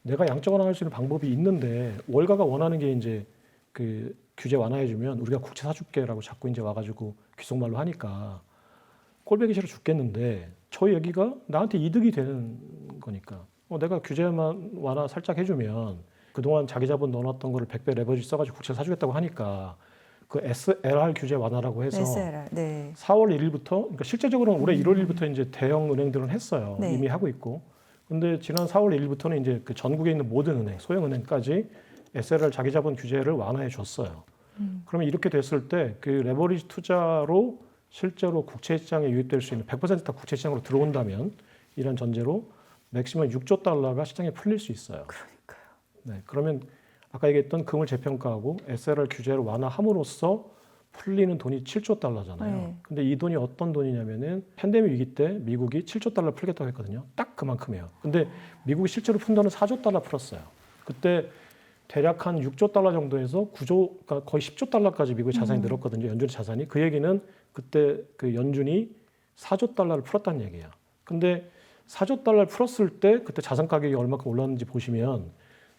내가 양적 완화할 수 있는 방법이 있는데 월가가 원하는 게 이제 그 규제 완화해주면 우리가 국채 사줄게라고 자꾸 이제 와가지고 귓속말로 하니까 꼴보기 싫어 죽겠는데 저 얘기가 나한테 이득이 되는 거니까 내가 규제만 완화 살짝 해주면 그동안 자기 자본 넣어놨던 거를 100배 레버리지 써가지고 국채 사주겠다고 하니까 그 SLR 규제 완화라고 해서 SLR, 네. 4월 1일부터, 그러니까 실제적으로는 올해 1월 1일부터 이제 대형 은행들은 했어요. 네. 이미 하고 있고. 근데 지난 4월 1일부터는 이제 그 전국에 있는 모든 은행, 소형 은행까지 SLR 자기 자본 규제를 완화해 줬어요. 그러면 이렇게 됐을 때 그 레버리지 투자로 실제로 국채 시장에 유입될 수 있는 100%다 국채 시장으로 들어온다면 이런 전제로 맥시멈 6조 달러가 시장에 풀릴 수 있어요. 그러니까요. 네, 그러면 아까 얘기했던 금을 재평가하고 SLR 규제를 완화함으로써 풀리는 돈이 7조 달러잖아요. 네. 근데 이 돈이 어떤 돈이냐면은 팬데믹 위기 때 미국이 7조 달러 풀겠다고 했거든요. 딱 그만큼이에요. 근데 미국이 실제로 푼 돈은 4조 달러 풀었어요. 그때 대략 한 6조 달러 정도에서 9조, 그러니까 거의 10조 달러까지 미국의 자산이 늘었거든요. 연준의 자산이. 그 얘기는 그때 그 연준이 4조 달러를 풀었다는 얘기예요. 근데 4조 달러를 풀었을 때 그때 자산 가격이 얼마큼 올랐는지 보시면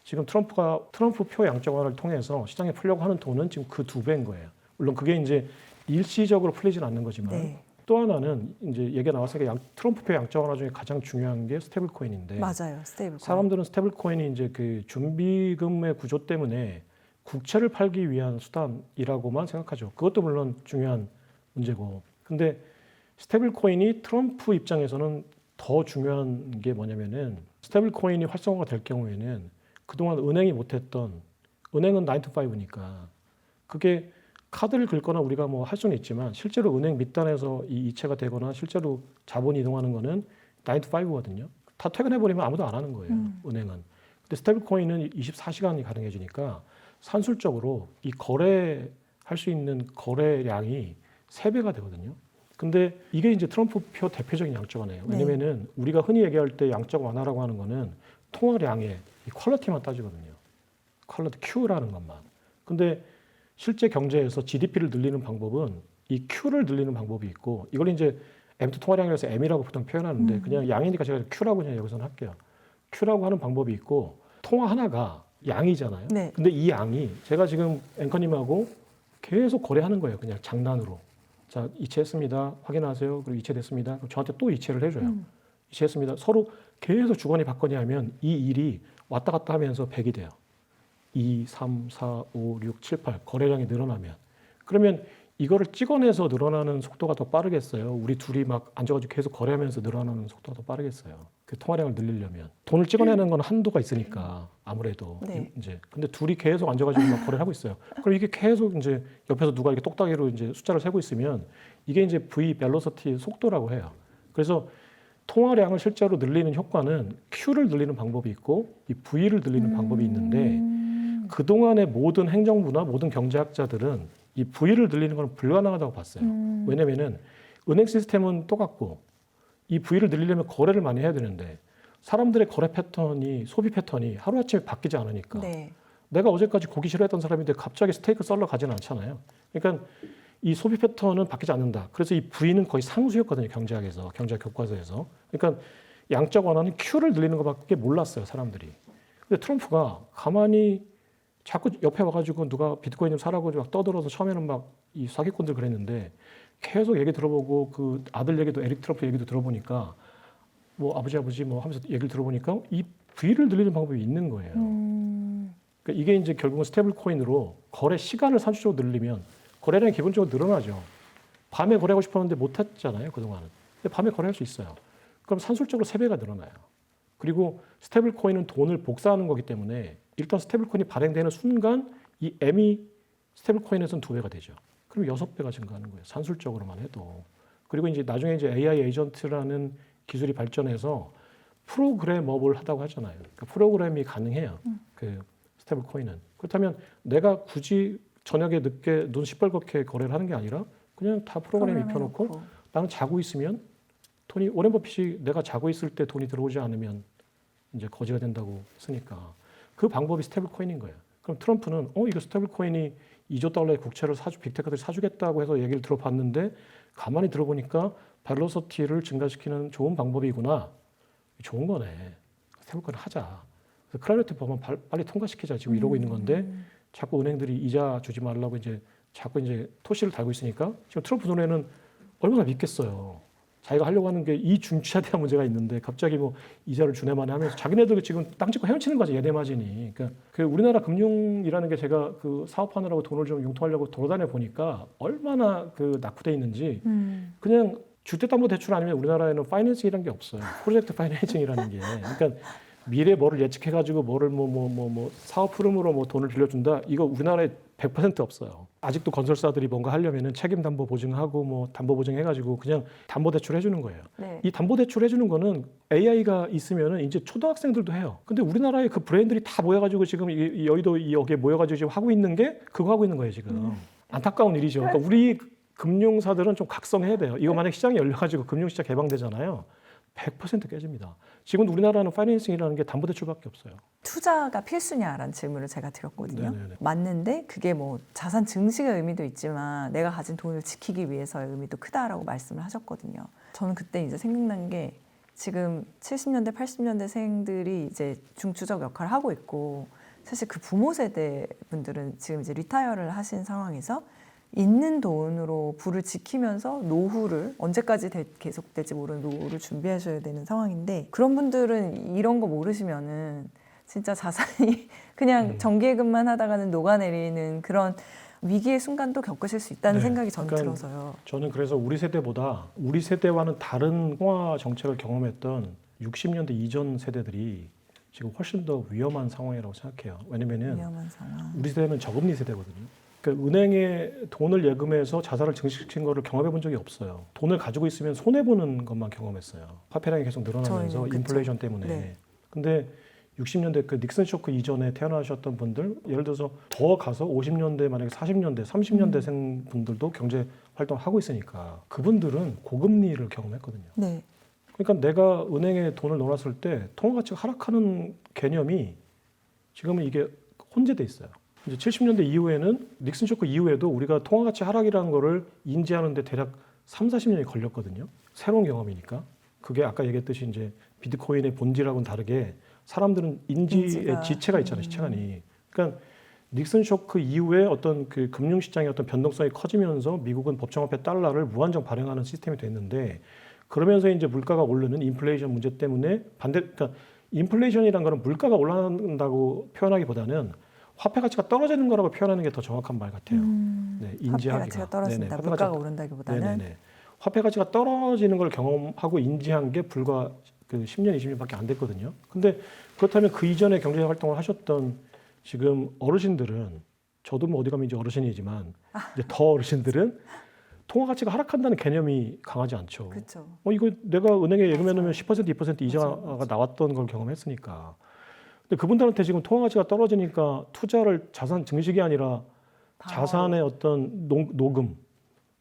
지금 트럼프 표 양적 완화를 통해서 시장에 풀려고 하는 돈은 지금 그 2배인 거예요. 물론 그게 이제 일시적으로 풀리진 않는 거지만 네. 또 하나는 이제 얘기가 나왔으니까 트럼프 표 양적 완화 중에 가장 중요한 게 스테이블 코인인데 맞아요. 스테이블 코인. 사람들은 스테이블 코인이 이제 그 준비금의 구조 때문에 국채를 팔기 위한 수단이라고만 생각하죠. 그것도 물론 중요한 문제고. 근데 스테이블 코인이 트럼프 입장에서는 더 중요한 게 뭐냐면은 스테이블 코인이 활성화가 될 경우에는 그동안 은행이 못했던, 은행은 9 to 5니까 그게 카드를 긁거나 우리가 뭐 할 수는 있지만 실제로 은행 밑단에서 이 이체가 되거나 실제로 자본이 이동하는 거는 9 to 5거든요. 다 퇴근해버리면 아무도 안 하는 거예요. 은행은. 근데 스테이블 코인은 24시간이 가능해지니까 산술적으로 이 거래할 수 있는 거래량이 3배가 되거든요. 근데 이게 이제 트럼프 표 대표적인 양적 완화예요. 왜냐면은 우리가 흔히 얘기할 때 양적 완화라고 하는 거는 통화량의 이 퀄리티만 따지거든요. 퀄리티 Q라는 것만. 근데 실제 경제에서 GDP를 늘리는 방법은 이 Q를 늘리는 방법이 있고, 이걸 이제 M2 통화량이라서 M이라고 보통 표현하는데 그냥 양이니까 제가 Q라고 그냥 여기서는 할게요. Q라고 하는 방법이 있고, 통화 하나가 양이잖아요. 네. 근데 이 양이 제가 지금 앵커님하고 계속 거래하는 거예요. 그냥 장난으로. 자, 이체했습니다. 확인하세요. 그리고 이체됐습니다. 그럼 저한테 또 이체를 해줘요. 이체했습니다. 서로 계속 주거니 받거니 하면 이 일이 왔다 갔다 하면서 100이 돼요. 2, 3, 4, 5, 6, 7, 8 거래량이 늘어나면, 그러면 이거를 찍어내서 늘어나는 속도가 더 빠르겠어요? 우리 둘이 막 앉아가지고 계속 거래하면서 늘어나는 속도가 더 빠르겠어요? 그 통화량을 늘리려면 돈을 찍어내는 건 한도가 있으니까 아무래도 이제, 근데 둘이 계속 앉아가지고 막 거래를 하고 있어요. 그럼 이게 계속 이제 옆에서 누가 이렇게 똑딱이로 이제 숫자를 세고 있으면 이게 이제 V 벨로시티 속도라고 해요. 그래서 통화량을 실제로 늘리는 효과는 Q를 늘리는 방법이 있고 이 V를 늘리는 방법이 있는데, 그동안의 모든 행정부나 모든 경제학자들은 이 V를 늘리는 건 불가능하다고 봤어요. 왜냐면은 은행 시스템은 똑같고 이 V를 늘리려면 거래를 많이 해야 되는데 사람들의 거래 패턴이, 소비 패턴이 하루아침에 바뀌지 않으니까 내가 어제까지 고기 싫어했던 사람인데 갑자기 스테이크 썰러 가지는 않잖아요. 그러니까 이 소비 패턴은 바뀌지 않는다. 그래서 이 V는 거의 상수였거든요. 경제학에서, 경제학 교과서에서. 그러니까 양적 완화는 Q를 늘리는 것밖에 몰랐어요, 사람들이. 근데 트럼프가 가만히 자꾸 옆에 와가지고 누가 비트코인 좀 사라고 막 떠들어서 처음에는 막 이 사기꾼들 그랬는데 계속 얘기 들어보고 그 아들 얘기도, 에릭 트럼프 얘기도 들어보니까 뭐 아버지 뭐 하면서 얘기를 들어보니까 이 V를 늘리는 방법이 있는 거예요. 그러니까 이게 이제 결국은 스테이블 코인으로 거래 시간을 산술적으로 늘리면 거래량이 기본적으로 늘어나죠. 밤에 거래하고 싶었는데 못했잖아요, 그동안은. 근데 밤에 거래할 수 있어요. 그럼 산술적으로 3배가 늘어나요. 그리고 스테이블 코인은 돈을 복사하는 거기 때문에 일단 스테이블 코인이 발행되는 순간 이 M이 스테이블 코인에서는 2배가 되죠. 그럼 6배가 증가하는 거예요. 산술적으로만 해도. 그리고 이제 나중에 이제 AI 에이전트라는 기술이 발전해서 프로그래머블 하다고 하잖아요. 그러니까 프로그램이 가능해요. 그 스테이블 코인은. 그렇다면 내가 굳이 저녁에 늦게 눈 시뻘겋게 거래를 하는 게 아니라 그냥 다 프로그램 입혀놓고 나는 자고 있으면 돈이, 오렌 버핏이 내가 자고 있을 때 돈이 들어오지 않으면 이제 거지가 된다고 쓰니까 그 방법이 스테이블 코인인 거예요. 그럼 트럼프는 이거 스테이블 코인이 2조 달러의 국채를 빅테크들이 사주겠다고 해서 얘기를 들어봤는데 가만히 들어보니까 벨로시티를 증가시키는 좋은 방법이구나. 좋은 거네. 스테이블 코인 하자. 그래서 클라리티 법안 빨리 통과시키자 지금 이러고 있는 건데 자꾸 은행들이 이자 주지 말라고 이제 자꾸 이제 토시를 달고 있으니까 지금 트럼프 눈에는 얼마나 믿겠어요. 자기가 하려고 하는 게 이 중차에 대한 문제가 있는데 갑자기 뭐 이자를 주네마네 하면서 자기네들 지금 땅 짓고 헤엄치는 거지, 예대마진이. 그러니까 그 우리나라 금융이라는 게 제가 그 사업하느라고 돈을 좀 융통하려고 돌아다녀 보니까 얼마나 그 낙후돼 있는지 그냥 주택담보대출 아니면 우리나라에는 파이낸싱이라는 게 없어요. 프로젝트 파이낸싱이라는 게. 그러니까 미래 뭐를 예측해가지고 뭐를 뭐 사업 흐름으로 뭐 돈을 빌려준다. 이거 우리나라에 100% 없어요. 아직도 건설사들이 뭔가 하려면은 책임 담보 보증하고 뭐 담보 보증해가지고 그냥 담보 대출 해주는 거예요. 이 담보 대출 해주는 거는 AI가 있으면은 이제 초등학생들도 해요. 근데 우리나라의 그 브레인들이 다 모여가지고 지금 이 여의도 여기에 모여가지고 지금 하고 있는 게 그거 하고 있는 거예요 지금. 안타까운 일이죠. 그러니까 우리 금융사들은 좀 각성해야 돼요. 이거 만약 시장이 열려가지고 금융시장 개방되잖아요. 100% 깨집니다. 지금 우리나라는 파이낸싱이라는 게 담보대출밖에 없어요. 투자가 필수냐라는 질문을 제가 드렸거든요. 네네네. 맞는데 그게 뭐 자산 증식의 의미도 있지만 내가 가진 돈을 지키기 위해서의 의미도 크다라고 말씀을 하셨거든요. 저는 그때 이제 생각난 게 지금 70년대, 80년대생들이 이제 중추적 역할을 하고 있고 사실 그 부모 세대 분들은 지금 이제 리타이어를 하신 상황에서 있는 돈으로 부를 지키면서 노후를 언제까지 계속될지 모르는 노후를 준비하셔야 되는 상황인데 그런 분들은 이런 거 모르시면은 진짜 자산이 그냥 정기예금만 하다가는 녹아내리는 그런 위기의 순간도 겪으실 수 있다는 네, 생각이 저는 그러니까 들어서요. 저는 그래서 우리 세대보다 우리 세대와는 다른 통화 정책을 경험했던 60년대 이전 세대들이 지금 훨씬 더 위험한 상황이라고 생각해요. 왜냐면은 위험한 상황. 우리 세대는 저금리 세대거든요. 그러니까 은행에 돈을 예금해서 자산을 증식시킨 거를 경험해 본 적이 없어요. 돈을 가지고 있으면 손해보는 것만 경험했어요. 화폐량이 계속 늘어나면서 저희는 그쵸. 인플레이션 때문에. 네. 근데 60년대 그 닉슨 쇼크 이전에 태어나셨던 분들, 예를 들어서 더 가서 50년대 만약에 40년대, 30년대생 분들도 경제 활동을 하고 있으니까 그분들은 고금리를 경험했거든요. 네. 그러니까 내가 은행에 돈을 넣어놨을 때 통화 가치가 하락하는 개념이 지금은 이게 혼재돼 있어요. 이제 70년대 이후에는 닉슨 쇼크 이후에도 우리가 통화 가치 하락이라는 거를 인지하는데 대략 3, 40년이 걸렸거든요. 새로운 경험이니까. 그게 아까 얘기했듯이 이제 비트코인의 본질하고는 다르게 사람들은 인지의 지체가 있잖아요, 시간이. 그러니까 닉슨 쇼크 이후에 어떤 그 금융시장의 어떤 변동성이 커지면서 미국은 법정화폐 달러를 무한정 발행하는 시스템이 됐는데 그러면서 이제 물가가 오르는 인플레이션 문제 때문에 그러니까 인플레이션이란 거는 물가가 올라간다고 표현하기보다는 화폐 가치가 떨어지는 거라고 표현하는 게 더 정확한 말 같아요. 네, 인지하기가. 화폐 가치가 떨어진다. 네네, 물가가 오른다기보다는. 네네네. 화폐 가치가 떨어지는 걸 경험하고 인지한 게 불과 그 10년, 20년밖에 안 됐거든요. 근데 그렇다면 그 이전에 경제 활동을 하셨던 지금 어르신들은 저도 뭐 어디 가면 이제 어르신이지만 이제 더 어르신들은 통화 가치가 하락한다는 개념이 강하지 않죠. 그렇죠. 이거 내가 은행에 예금해 놓으면 10% 2% 이자가 나왔던 걸 경험했으니까. 근데 그분들한테 지금 통화 가치가 떨어지니까 투자를 자산 증식이 아니라 자산의 어떤 녹음,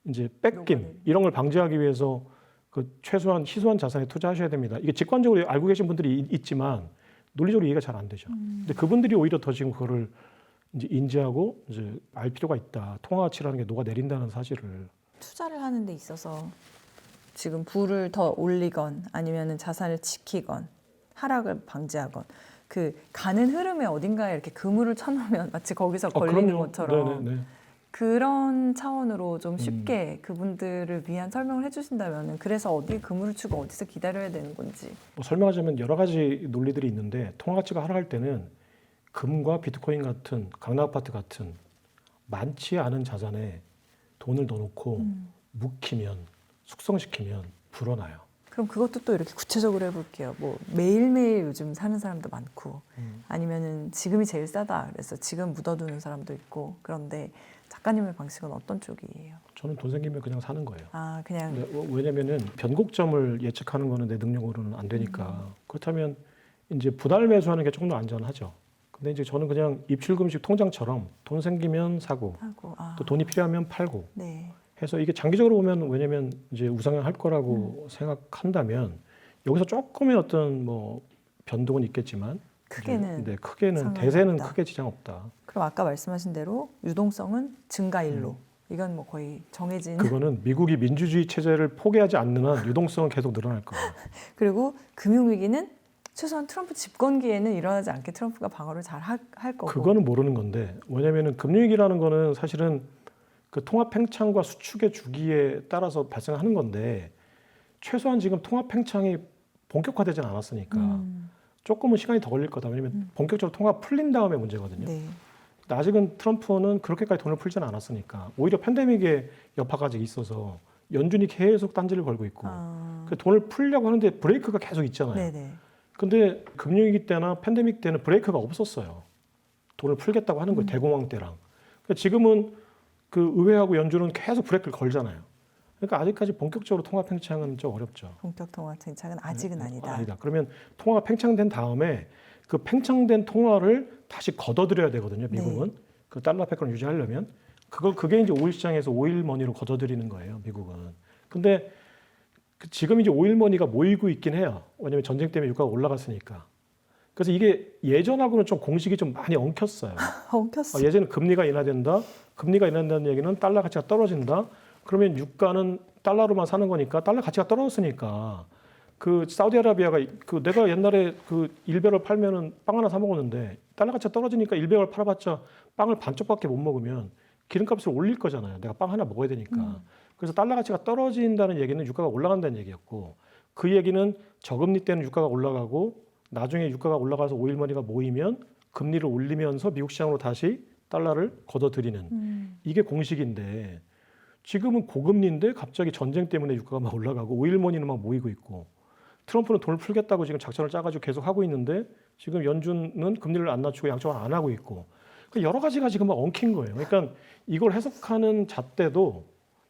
이제 뺏김 이런 걸 방지하기 위해서 그 최소한 희소한 자산에 투자하셔야 됩니다. 이게 직관적으로 알고 계신 분들이 있지만 논리적으로 이해가 잘 안 되죠. 근데 그분들이 오히려 더 지금 그거를 이제 인지하고 이제 알 필요가 있다. 통화 가치라는 게 녹아내린다는 사실을. 투자를 하는 데 있어서 지금 부를 더 올리건 아니면은 자산을 지키건 하락을 방지하건 그 가는 흐름에 어딘가에 이렇게 그물을 쳐놓으면 마치 거기서 걸리는 그럼요. 것처럼 네네네. 그런 차원으로 좀 쉽게 그분들을 위한 설명을 해주신다면은 그래서 어디에 그물을 치고 어디서 기다려야 되는 건지. 뭐 설명하자면 여러 가지 논리들이 있는데 통화 가치가 하락할 때는 금과 비트코인 같은 강남 아파트 같은 많지 않은 자산에 돈을 넣어놓고 묵히면 숙성시키면 불어나요. 그럼 그것도 또 이렇게 구체적으로 해볼게요. 뭐 매일매일 요즘 사는 사람도 많고 아니면은 지금이 제일 싸다 그래서 지금 묻어두는 사람도 있고 그런데 작가님의 방식은 어떤 쪽이에요? 저는 돈 생기면 그냥 사는 거예요. 아 그냥 왜냐면은 변곡점을 예측하는 거는 내 능력으로는 안 되니까. 그렇다면 이제 분할 매수하는 게 조금 더 안전하죠. 근데 이제 저는 그냥 입출금식 통장처럼 돈 생기면 사고 하고 또 돈이 필요하면 팔고 네. 해서 이게 장기적으로 보면 왜냐면 이제 우상향할 거라고 생각한다면 여기서 조금의 어떤 뭐 변동은 있겠지만 크게는 네, 크게는 상관이 대세는 없다. 크게 지장 없다. 그럼 아까 말씀하신 대로 유동성은 증가일로 이건 뭐 거의 정해진 그거는 미국이 민주주의 체제를 포기하지 않는 한 유동성은 계속 늘어날 거예요. 그리고 금융위기는 최소한 트럼프 집권기에는 일어나지 않게 트럼프가 방어를 잘 할 거고 그거는 모르는 건데 왜냐면은 금융위기라는 거는 사실은 그 통화 팽창과 수축의 주기에 따라서 발생하는 건데 최소한 지금 통화 팽창이 본격화되지 않았으니까 조금은 시간이 더 걸릴 거다. 왜냐면 본격적으로 통화 풀린 다음에 문제거든요. 네. 근데 아직은 트럼프는 그렇게까지 돈을 풀지는 않았으니까 오히려 팬데믹의 여파가 아직 있어서 연준이 계속 딴지를 걸고 있고 그 돈을 풀려고 하는데 브레이크가 계속 있잖아요. 네네. 근데 금융위기 때나 팬데믹 때는 브레이크가 없었어요. 돈을 풀겠다고 하는 거예요. 대공황 때랑. 그러니까 지금은 그 의회하고 연준은 계속 브레이크를 걸잖아요. 그러니까 아직까지 본격적으로 통화 팽창은 좀 어렵죠. 본격 통화 팽창은 아직은 아니다. 아니다. 그러면 통화가 팽창된 다음에 그 팽창된 통화를 다시 걷어들여야 되거든요. 미국은 그 달러 패권을 유지하려면 그게 이제 오일 시장에서 오일 머니로 걷어들이는 거예요. 미국은. 근데 지금 이제 오일 머니가 모이고 있긴 해요. 왜냐하면 전쟁 때문에 유가가 올라갔으니까. 그래서 이게 예전하고는 좀 공식이 좀 많이 엉켰어요. 엉켰어. 예전에 금리가 인하된다. 금리가 인하된다는 얘기는 달러 가치가 떨어진다. 그러면 유가는 달러로만 사는 거니까 달러 가치가 떨어졌으니까 그 사우디아라비아가 그 내가 옛날에 그 1배럴 팔면은 빵 하나 사 먹었는데 달러 가치가 떨어지니까 1배럴 팔아봤자 빵을 반쪽밖에 못 먹으면 기름값을 올릴 거잖아요. 내가 빵 하나 먹어야 되니까. 그래서 달러 가치가 떨어진다는 얘기는 유가가 올라간다는 얘기였고 그 얘기는 저금리 때는 유가가 올라가고 나중에 유가가 올라가서 오일머니가 모이면 금리를 올리면서 미국 시장으로 다시 달러를 걷어들이는 이게 공식인데 지금은 고금리인데 갑자기 전쟁 때문에 유가가 막 올라가고 오일머니는 막 모이고 있고 트럼프는 돈을 풀겠다고 지금 작전을 짜가지고 계속 하고 있는데 지금 연준은 금리를 안 낮추고 양적을 안 하고 있고 여러 가지가 지금 막 엉킨 거예요. 그러니까 이걸 해석하는 잣대도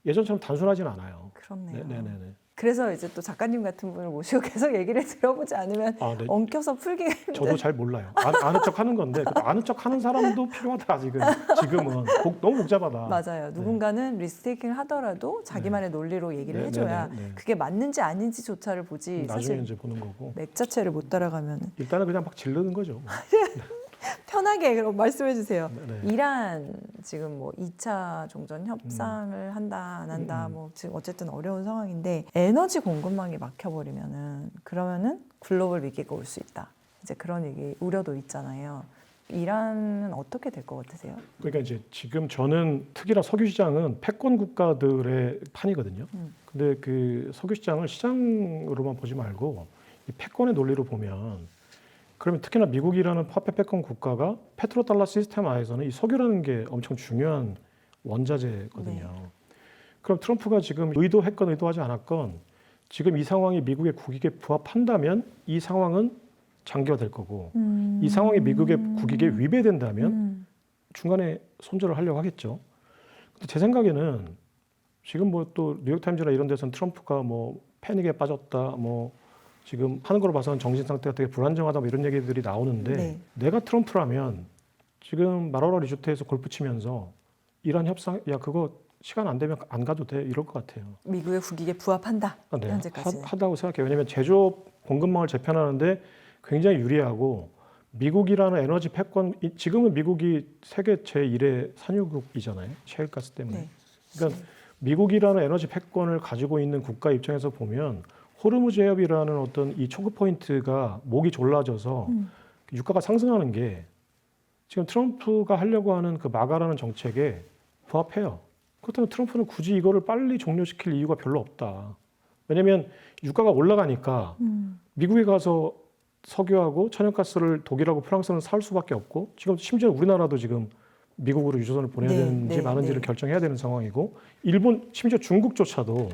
예전처럼 단순하진 않아요. 그렇네요. 네네네. 그래서 이제 또 작가님 같은 분을 모시고 계속 얘기를 들어보지 않으면 네. 엉켜서 풀기가 힘든. 저도 잘 몰라요. 아는 척 하는 건데 아는 척 하는 사람도 필요하다 지금은 너무 복잡하다. 맞아요. 누군가는 리스테이킹을 하더라도 자기만의 논리로 얘기를 해줘야 그게 맞는지 아닌지조차를 보지. 나중에 사실 이제 보는 거고. 맥 자체를 못 따라가면 일단은 그냥 막 지르는 거죠. 편하게 그럼 말씀해 주세요. 네. 이란 지금 뭐 2차 종전 협상을 한다 안 한다 뭐 지금 어쨌든 어려운 상황인데 에너지 공급망이 막혀버리면은 그러면은 글로벌 위기가 올 수 있다. 이제 그런 얘기 우려도 있잖아요. 이란은 어떻게 될 것 같으세요? 그러니까 이제 지금 저는 특히나 석유 시장은 패권 국가들의 판이거든요. 근데 그 석유 시장을 시장으로만 보지 말고 이 패권의 논리로 보면 그러면 특히나 미국이라는 화폐 패권 국가가 페트로달러 시스템 하에서는 이 석유라는 게 엄청 중요한 원자재거든요. 네. 그럼 트럼프가 지금 의도했건 의도하지 않았건 지금 이 상황이 미국의 국익에 부합한다면 이 상황은 장기화될 거고 이 상황이 미국의 국익에 위배된다면 중간에 손절을 하려고 하겠죠. 근데 제 생각에는 지금 뭐 또 뉴욕타임즈나 이런 데서는 트럼프가 뭐 패닉에 빠졌다 뭐 지금 하는 걸로 봐서는 정신 상태가 되게 불안정하다 뭐 이런 얘기들이 나오는데 네. 내가 트럼프라면 지금 마라라 리조트에서 골프 치면서 이란 협상 야 그거 시간 안 되면 안 가도 돼 이럴 것 같아요. 미국의 국익에 부합한다. 네. 현재까지. 하다고 생각해요. 왜냐하면 제조업 공급망을 재편하는데 굉장히 유리하고 미국이라는 에너지 패권 지금은 미국이 세계 제1의 산유국이잖아요. 셰일가스 때문에. 네. 그러니까 미국이라는 에너지 패권을 가지고 있는 국가 입장에서 보면 호르무즈 해협이라는 어떤 이 초크 포인트가 목이 졸라져서 유가가 상승하는 게 지금 트럼프가 하려고 하는 그 마가라는 정책에 부합해요. 그렇다면 트럼프는 굳이 이거를 빨리 종료시킬 이유가 별로 없다. 왜냐하면 유가가 올라가니까 미국에 가서 석유하고 천연가스를 독일하고 프랑스는 살 수밖에 없고 지금 심지어 우리나라도 지금 미국으로 유조선을 보내야 되는지 마는지를 결정해야 되는 상황이고 일본 심지어 중국조차도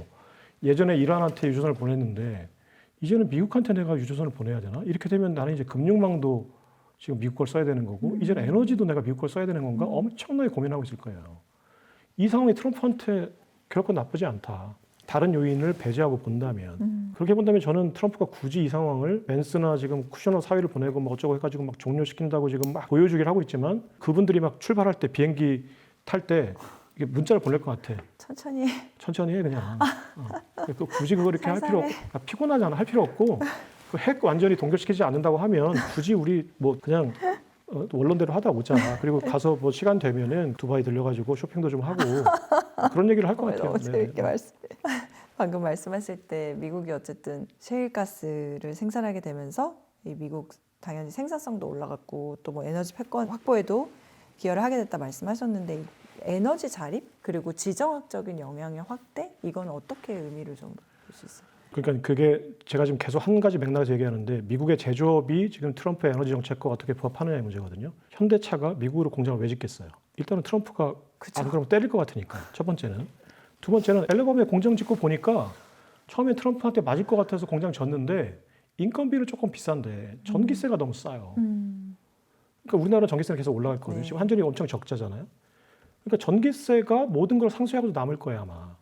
예전에 이란한테 유조선을 보냈는데 이제는 미국한테 내가 유조선을 보내야 되나? 이렇게 되면 나는 이제 금융망도 지금 미국 걸 써야 되는 거고 이제는 에너지도 내가 미국 걸 써야 되는 건가? 엄청나게 고민하고 있을 거예요. 이 상황이 트럼프한테 결코 나쁘지 않다. 다른 요인을 배제하고 본다면 그렇게 본다면 저는 트럼프가 굳이 이 상황을 벤스나 지금 쿠셔너 사위를 보내고 뭐 어쩌고 해가지고 막 종료시킨다고 지금 막 보여주기를 하고 있지만 그분들이 막 출발할 때 비행기 탈 때 이게 문자를 보낼 것 같아. 천천히 해 그냥. 그 굳이 그거 이렇게 할 필요 없고 피곤하잖아. 할 필요 없고 그 핵 완전히 동결시키지 않는다고 하면 굳이 우리 뭐 그냥 원론대로 하다 오자. 그리고 가서 뭐 시간 되면은 두바이 들려가지고 쇼핑도 좀 하고 그런 얘기를 할 것 같아요. 너무 재밌게 방금 말씀하실 때 미국이 어쨌든 셰일가스를 생산하게 되면서 이 미국 당연히 생산성도 올라갔고 또 뭐 에너지 패권 확보에도 기여를 하게 됐다 말씀하셨는데 에너지 자립 그리고 지정학적인 영향의 확대 이건 어떻게 의미를 좀 볼 수 있어요? 그러니까 그게 제가 지금 계속 한 가지 맥락에서 얘기하는데 미국의 제조업이 지금 트럼프의 에너지 정책과 어떻게 부합하느냐의 문제거든요. 현대차가 미국으로 공장을 왜 짓겠어요? 일단은 트럼프가 안 그러면 때릴 것 같으니까 첫 번째는. 두 번째는 엘레밤에 공장 짓고 보니까 처음에 트럼프한테 맞을 것 같아서 공장 졌는데 인건비는 조금 비싼데 전기세가 너무 싸요. 그러니까 우리나라 전기세는 계속 올라갈 거거든요. 지금 한전이 엄청 적자잖아요. 그러니까 전기세가 모든 걸 상쇄하고 남을 거예요 아마.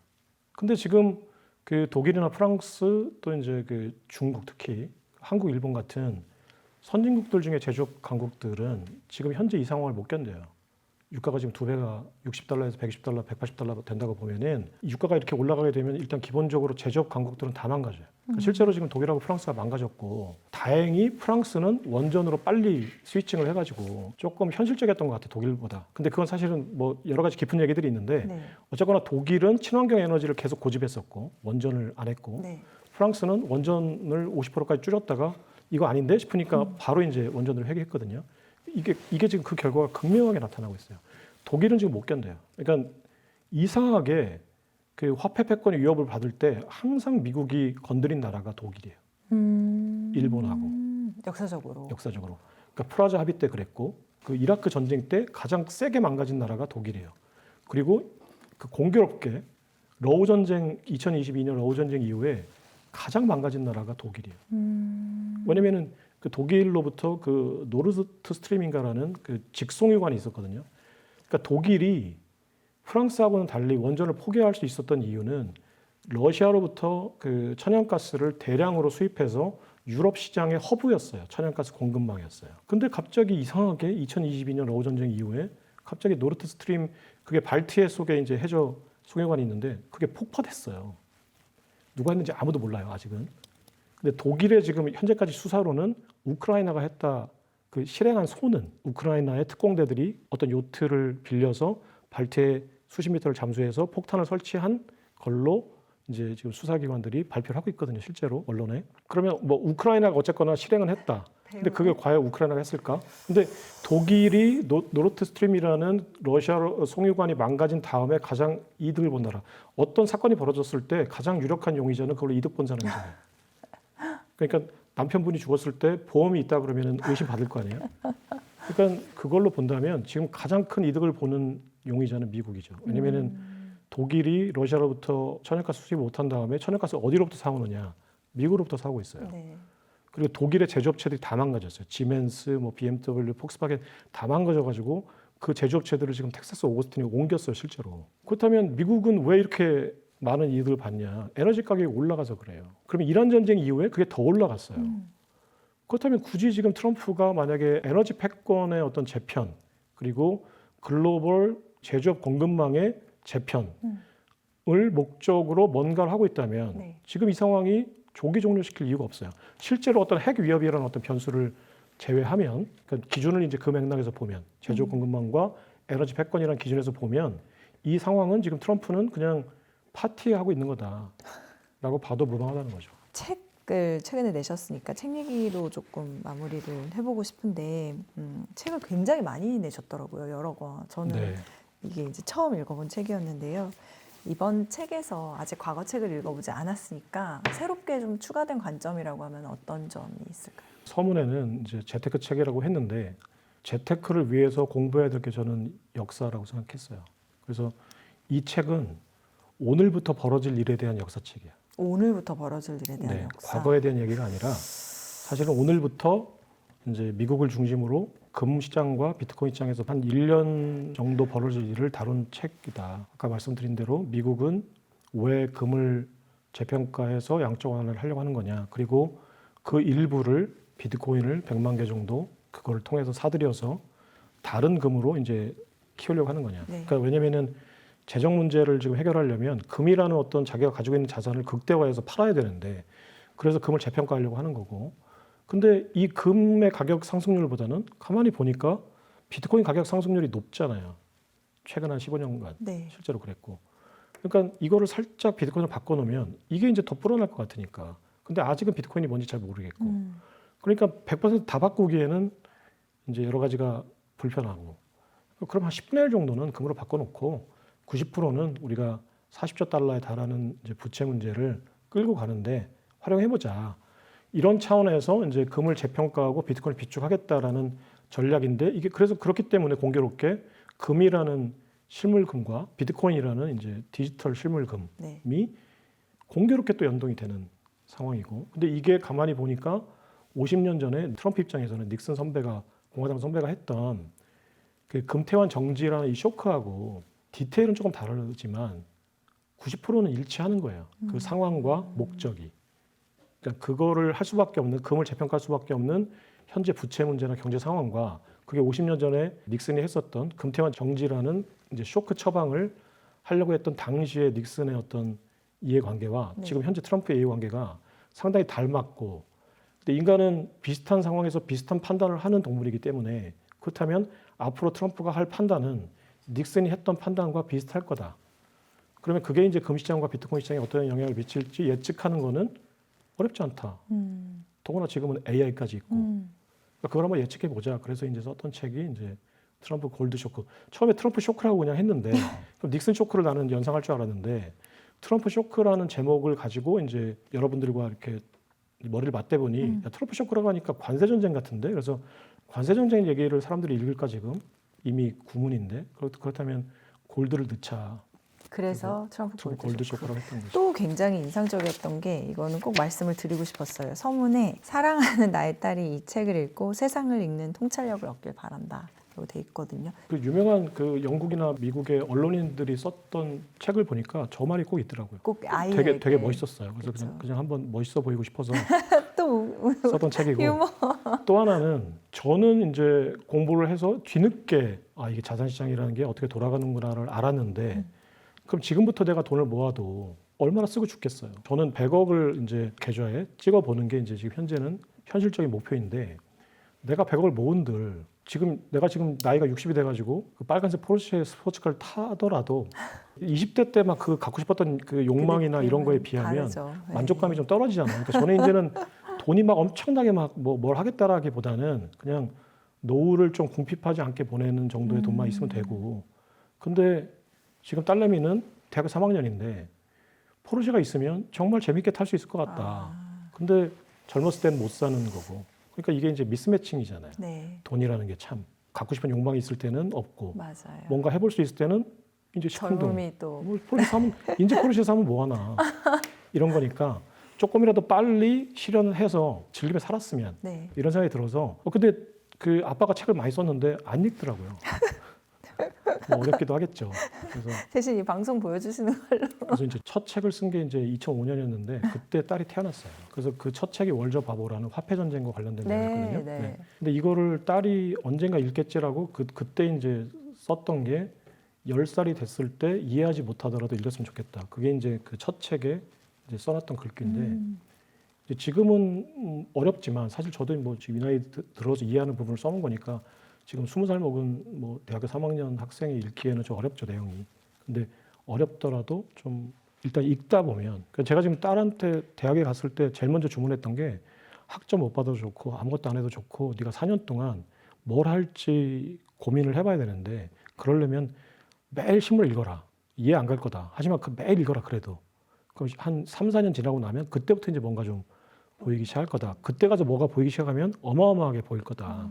근데 지금 그 독일이나 프랑스 또 이제 그 중국 특히 한국, 일본 같은 선진국들 중에 제조업 강국들은 지금 현재 이 상황을 못 견뎌요. 유가가 지금 2배가 60달러에서 120달러, 180달러 된다고 보면은 유가가 이렇게 올라가게 되면 일단 기본적으로 제조업 강국들은 다 망가져요. 그러니까 실제로 지금 독일하고 프랑스가 망가졌고 다행히 프랑스는 원전으로 빨리 스위칭을 해가지고 조금 현실적이었던 것 같아요. 독일보다. 근데 그건 사실은 뭐 여러 가지 깊은 얘기들이 있는데 어쨌거나 독일은 친환경 에너지를 계속 고집했었고 원전을 안 했고 프랑스는 원전을 50%까지 줄였다가 이거 아닌데 싶으니까 바로 이제 원전을 회귀했거든요. 이게 지금 그 결과가 극명하게 나타나고 있어요. 독일은 지금 못 견뎌요. 그러니까 이상하게 그 화폐 패권의 위협을 받을 때 항상 미국이 건드린 나라가 독일이에요. 일본하고. 역사적으로. 그러니까 프라자 합의 때 그랬고 그 이라크 전쟁 때 가장 세게 망가진 나라가 독일이에요. 그리고 그 공교롭게 러우 전쟁 2022년 러우 전쟁 이후에 가장 망가진 나라가 독일이에요. 왜냐면은 그 독일로부터 그 노르드 스트림인가라는 그 직송유관이 있었거든요. 그러니까 독일이 프랑스하고는 달리 원전을 포기할 수 있었던 이유는 러시아로부터 그 천연가스를 대량으로 수입해서 유럽 시장의 허브였어요. 천연가스 공급망이었어요. 근데 갑자기 이상하게 2022년 러우 전쟁 이후에 갑자기 노르드 스트림 그게 발트해 속에 이제 해저 송유관이 있는데 그게 폭파됐어요. 누가 했는지 아무도 몰라요, 아직은. 근데 독일의 지금 현재까지 수사로는 우크라이나가 했다. 그 실행한 소는 우크라이나의 특공대들이 어떤 요트를 빌려서 발트해 수십 미터를 잠수해서 폭탄을 설치한 걸로 이제 지금 수사기관들이 발표를 하고 있거든요, 실제로 언론에. 그러면 뭐 우크라이나가 어쨌거나 실행은 했다. 근데 그게 과연 우크라이나가 했을까? 근데 독일이 노르트 스트림이라는 러시아 송유관이 망가진 다음에 가장 이득을 본 나라. 어떤 사건이 벌어졌을 때 가장 유력한 용의자는 그걸로 이득 본 사람이잖아요. 그러니까 남편분이 죽었을 때 보험이 있다 그러면 의심 받을 거 아니에요? 그러니까 그걸로 본다면 지금 가장 큰 이득을 보는 용의자는 미국이죠. 왜냐면은 독일이 러시아로부터 천연가스 수입을 못한 다음에 천연가스 어디로부터 사오느냐? 미국으로부터 사오고 있어요. 네. 그리고 독일의 제조업체들이 다 망가졌어요. 지멘스, 뭐 BMW, 폭스바겐 다 망가져가지고 그 제조업체들을 지금 텍사스 오거스틴에 옮겼어요, 실제로. 그렇다면 미국은 왜 이렇게 많은 이득을 받냐? 에너지 가격이 올라가서 그래요. 그러면 이란 전쟁 이후에 그게 더 올라갔어요. 그렇다면 굳이 지금 트럼프가 만약에 에너지 패권의 어떤 재편 그리고 글로벌 제조업 공급망의 재편을 목적으로 뭔가를 하고 있다면 네. 지금 이 상황이 조기 종료시킬 이유가 없어요. 실제로 어떤 핵 위협이라는 어떤 변수를 제외하면, 그러니까 기준을 이제 그 맥락에서 보면 제조업 공급망과 에너지 패권이라는 기준에서 보면 이 상황은 지금 트럼프는 그냥 파티하고 있는 거다라고 봐도 무방하다는 거죠. 책을 최근에 내셨으니까 책 얘기로 조금 마무리를 해보고 싶은데 책을 굉장히 많이 내셨더라고요. 여러 권. 저는 네. 이게 이제 처음 읽어본 책이었는데요. 이번 책에서 아직 과거 책을 읽어보지 않았으니까 새롭게 좀 추가된 관점이라고 하면 어떤 점이 있을까요? 서문에는 이제 재테크 책이라고 했는데 재테크를 위해서 공부해야 될 게 저는 역사라고 생각했어요. 그래서 이 책은 오늘부터 벌어질 일에 대한 역사책이야. 오늘부터 벌어질 일에 대한 네, 역사. 과거에 대한 얘기가 아니라 사실은 오늘부터 이제 미국을 중심으로 금 시장과 비트코인 시장에서 한 1년 정도 벌어질 일을 다룬 책이다. 아까 말씀드린 대로 미국은 왜 금을 재평가해서 양적 완화를 하려고 하는 거냐. 그리고 그 일부를 비트코인을 100만 개 정도 그걸 통해서 사들여서 다른 금으로 이제 키우려고 하는 거냐. 네. 그러니까 왜냐면은 재정 문제를 지금 해결하려면 금이라는 어떤 자기가 가지고 있는 자산을 극대화해서 팔아야 되는데 그래서 금을 재평가하려고 하는 거고. 근데 이 금의 가격 상승률보다는 가만히 보니까 비트코인 가격 상승률이 높잖아요. 최근 한 15년간 네. 실제로 그랬고. 그러니까 이거를 살짝 비트코인을 바꿔놓으면 이게 이제 더 불어날 것 같으니까. 근데 아직은 비트코인이 뭔지 잘 모르겠고. 그러니까 100% 다 바꾸기에는 이제 여러 가지가 불편하고. 그럼 한 10분의 1 정도는 금으로 바꿔놓고 90%는 우리가 40조 달러에 달하는 이제 부채 문제를 끌고 가는데 활용해보자. 이런 차원에서 이제 금을 재평가하고 비트코인을 비축하겠다라는 전략인데 이게 그래서 그렇기 때문에 공교롭게 금이라는 실물금과 비트코인이라는 이제 디지털 실물금이 네. 공교롭게 또 연동이 되는 상황이고. 근데 이게 가만히 보니까 50년 전에 트럼프 입장에서는 닉슨 선배가 공화당 선배가 했던 그 금태환 정지라는 이 쇼크하고 디테일은 조금 다르지만 90%는 일치하는 거예요. 그 상황과 목적이. 그러니까 그거를 할 수밖에 없는 금을 재평가할 수밖에 없는 현재 부채 문제나 경제 상황과 그게 50년 전에 닉슨이 했었던 금태환 정지라는 이제 쇼크 처방을 하려고 했던 당시의 닉슨의 어떤 이해관계와 네. 지금 현재 트럼프의 이해관계가 상당히 닮았고, 근데 인간은 비슷한 상황에서 비슷한 판단을 하는 동물이기 때문에 그렇다면 앞으로 트럼프가 할 판단은 닉슨이 했던 판단과 비슷할 거다. 그러면 그게 이제 금시장과 비트코인 시장에 어떤 영향을 미칠지 예측하는 거는 어렵지 않다. 더구나 지금은 AI까지 있고. 그러니까 그걸 한번 예측해 보자. 그래서 이제 썼던 책이 이제 트럼프 골드 쇼크. 처음에 트럼프 쇼크라고 그냥 했는데 그럼 닉슨 쇼크를 나는 연상할 줄 알았는데 트럼프 쇼크라는 제목을 가지고 이제 여러분들과 이렇게 머리를 맞대보니 야, 트럼프 쇼크라고 하니까 관세 전쟁 같은데. 그래서 관세 정책 얘기를 사람들이 읽을까 지금 이미 구문인데 그렇다면 골드를 넣자. 그래서 트럼프 좀 골드 골드 쇼크. 쇼크라고 했던 거죠. 또 굉장히 인상적이었던 게 이거는 꼭 말씀을 드리고 싶었어요. 서문에 사랑하는 나의 딸이 이 책을 읽고 세상을 읽는 통찰력을 얻길 바란다. 라고 돼 있거든요. 그 유명한 그 영국이나 미국의 언론인들이 썼던 책을 보니까 저 말이 꼭 있더라고요. 꼭 아이에게 되게 멋있었어요. 그래서 그쵸. 그냥 한번 멋있어 보이고 싶어서 또 썼던 책이고 유머. 또 하나는 저는 이제 공부를 해서 뒤늦게 이게 자산시장이라는 게 어떻게 돌아가는구나를 알았는데 그럼 지금부터 내가 돈을 모아도 얼마나 쓰고 죽겠어요. 저는 100억을 이제 계좌에 찍어 보는 게 이제 지금 현재는 현실적인 목표인데 내가 100억을 모은들 내가 지금 나이가 60이 돼가지고 그 빨간색 포르쉐 스포츠카를 타더라도 20대 때 막 그 갖고 싶었던 그 욕망이나 이런 거에 비하면 다르죠. 네. 만족감이 좀 떨어지잖아요. 그러니까 저는 이제는 돈이 막 엄청나게 막 뭘 하겠다라기보다는 그냥 노후를 좀 궁핍하지 않게 보내는 정도의 돈만 있으면 되고. 근데 지금 딸내미는 대학교 3학년인데 포르쉐가 있으면 정말 재밌게 탈 수 있을 것 같다. 근데 젊었을 때는 못 사는 거고. 그러니까 이게 이제 미스매칭이잖아요. 네, 돈이라는 게 참 갖고 싶은 욕망이 있을 때는 없고 맞아요. 뭔가 해볼 수 있을 때는 이제 시큰둥. 젊음이 또 뭐 포르쉐 사면 이제 포르쉐 사면 뭐 하나 이런 거니까 조금이라도 빨리 실현을 해서 즐기며 살았으면 네. 이런 생각이 들어서 근데 그 아빠가 책을 많이 썼는데 안 읽더라고요. 뭐 어렵기도 하겠죠. 그래서 대신 이 방송 보여주시는 걸로. 그래서 이제 첫 책을 쓴 게 이제 2005년이었는데 그때 딸이 태어났어요. 그래서 그 첫 책이 월저 바보라는 화폐 전쟁과 관련된 네, 내용이거든요. 네. 근데 이거를 딸이 언젠가 읽겠지라고 그때 이제 썼던 게 10살이 됐을 때 이해하지 못하더라도 읽었으면 좋겠다. 그게 이제 그 첫 책에 이제 써놨던 글귀인데 이제 지금은 어렵지만 사실 저도 뭐 지금 이 나이 들어서 이해하는 부분을 써놓은 거니까 지금 20살 먹은 뭐 대학교 3학년 학생이 읽기에는 좀 어렵죠, 내용이. 근데 어렵더라도 좀 일단 읽다 보면 제가 지금 딸한테 대학에 갔을 때 제일 먼저 주문했던 게 학점 못 받아도 좋고 아무것도 안 해도 좋고 네가 4년 동안 뭘 할지 고민을 해봐야 되는데 그러려면 매일 신문을 읽어라. 이해 안 갈 거다. 하지만 매일 읽어라 그래도. 그럼 한 3, 4년 지나고 나면 그때부터 이제 뭔가 좀 보이기 시작할 거다. 그때 가서 뭐가 보이기 시작하면 어마어마하게 보일 거다.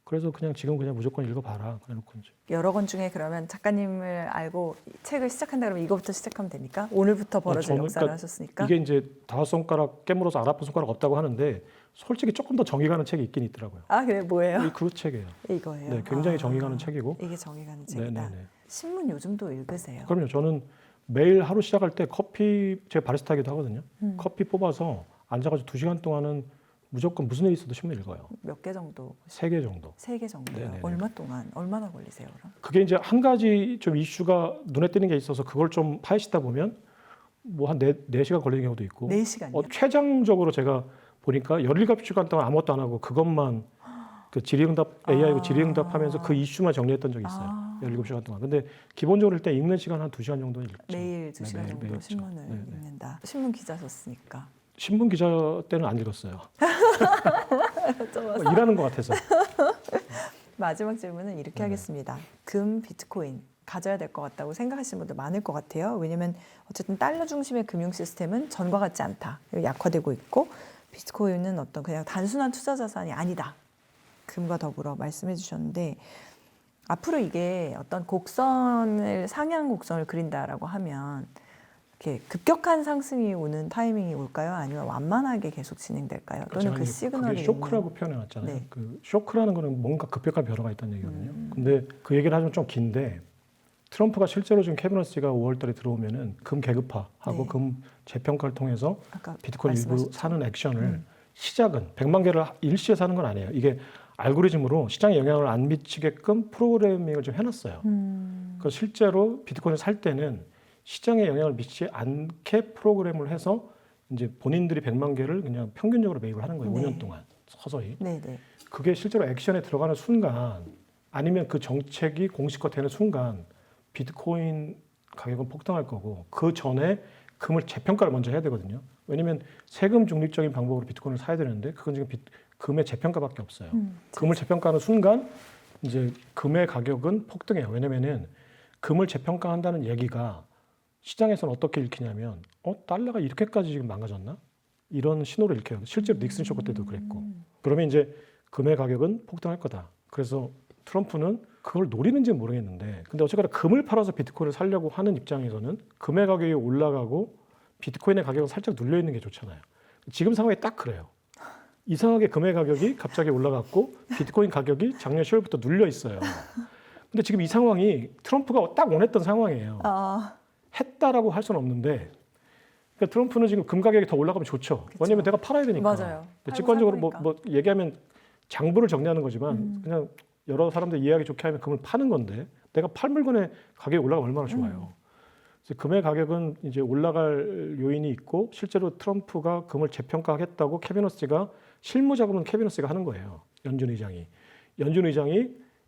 그래서 지금 무조건 읽어봐라. 그래놓고 이제. 여러 권 중에 그러면 작가님을 알고 책을 시작한다 그러면 이거부터 시작하면 됩니까? 오늘부터 벌어질 저는 역사를 그러니까 하셨으니까. 이게 이제 5손가락 깨물어서 아픈 손가락 없다고 하는데 솔직히 조금 더 정이 가는 책이 있긴 있더라고요. 아 그래 뭐예요? 그 책이에요. 이거예요. 네, 굉장히 정이 가는 책이고. 이게 정이 가는 책이다. 네네네. 신문 요즘도 읽으세요? 그럼요. 저는 매일 하루 시작할 때 제가 바리스타이기도 하거든요. 커피 뽑아서 앉아가지고 2시간 동안은 무조건 무슨 일이 있어도 신문 읽어요. 몇 개 정도? 3개 정도. 3개 정도요. 네네네. 얼마나 걸리세요, 그럼? 그게 이제 한 가지 좀 이슈가 눈에 띄는 게 있어서 그걸 좀 파헤치다 보면 뭐 한 4시간 걸리는 경우도 있고 4시간이요? 최장적으로 제가 보니까 17시간 동안 아무것도 안 하고 그것만 그 질의응답 AI고 질의응답하면서 그 이슈만 정리했던 적이 있어요. 17시간 동안. 근데 기본적으로 일단 읽는 시간 한 2시간 정도 읽죠. 매일 2시간 매일, 정도 매일 신문을 읽죠. 네네. 읽는다. 신문 기자셨으니까. 신문 기자 때는 안 읽었어요. 여쭤봐서. 일하는 것 같아서. 마지막 질문은 이렇게 하겠습니다. 금, 비트코인 가져야 될 것 같다고 생각하시는 분들 많을 것 같아요. 왜냐하면 어쨌든 달러 중심의 금융 시스템은 전과 같지 않다. 약화되고 있고 비트코인은 어떤 그냥 단순한 투자 자산이 아니다. 금과 더불어 말씀해 주셨는데 앞으로 이게 어떤 상향 곡선을 그린다라고 하면 이렇게 급격한 상승이 오는 타이밍이 올까요? 아니면 완만하게 계속 진행될까요? 또는 그 시그널이 그게 쇼크라고 표현해놨잖아요. 네. 그 쇼크라는 거는 뭔가 급격한 변화가 있다는 얘기거든요. 근데 그 얘기를 하면 좀 긴데 트럼프가 실제로 지금 캐비너스가 5월달에 들어오면은 금 계급화하고 네. 금 재평가를 통해서 아까 비트코인 일부 말씀하셨죠? 사는 액션을 시작은 100만 개를 일시에 사는 건 아니에요. 이게 알고리즘으로 시장에 영향을 안 미치게끔 프로그래밍을 좀 해놨어요. 그래서 실제로 비트코인을 살 때는 시장에 영향을 미치지 않게 프로그램을 해서 이제 본인들이 100만 개를 그냥 평균적으로 매입을 하는 거예요. 네. 5년 동안 서서히. 네네. 그게 실제로 액션에 들어가는 순간 아니면 그 정책이 공식화되는 순간 비트코인 가격은 폭등할 거고 그 전에 금을 재평가를 먼저 해야 되거든요. 왜냐하면 세금 중립적인 방법으로 비트코인을 사야 되는데 그건 지금 금의 재평가밖에 없어요. 금을 재평가하는 순간 이제 금의 가격은 폭등해요. 왜냐면은 금을 재평가한다는 얘기가 시장에서는 어떻게 읽히냐면 달러가 이렇게까지 지금 망가졌나? 이런 신호를 읽혀요. 실제로 닉슨 쇼크 때도 그랬고. 그러면 이제 금의 가격은 폭등할 거다. 그래서 트럼프는 그걸 노리는지는 모르겠는데 근데 어쨌거나 금을 팔아서 비트코인을 사려고 하는 입장에서는 금의 가격이 올라가고 비트코인의 가격은 살짝 눌려 있는 게 좋잖아요. 지금 상황이 딱 그래요. 이상하게 금의 가격이 갑자기 올라갔고 비트코인 가격이 작년 10월부터 눌려 있어요. 근데 지금 이 상황이 트럼프가 딱 원했던 상황이에요. 했다라고 할 수는 없는데 그러니까 트럼프는 지금 금 가격이 더 올라가면 좋죠. 그쵸. 왜냐면 내가 팔아야 되니까. 맞아요. 팔고 직관적으로 살 거니까. 뭐 얘기하면 장부를 정리하는 거지만 그냥 여러 사람들 이해하기 좋게 하면 금을 파는 건데 내가 팔 물건의 가격이 올라가면 얼마나 좋아요. 그래서 금의 가격은 이제 올라갈 요인이 있고 실제로 트럼프가 금을 재평가하겠다고 케빈 허스가 실무 작업은 케빈 허스가 하는 거예요. 연준 의장이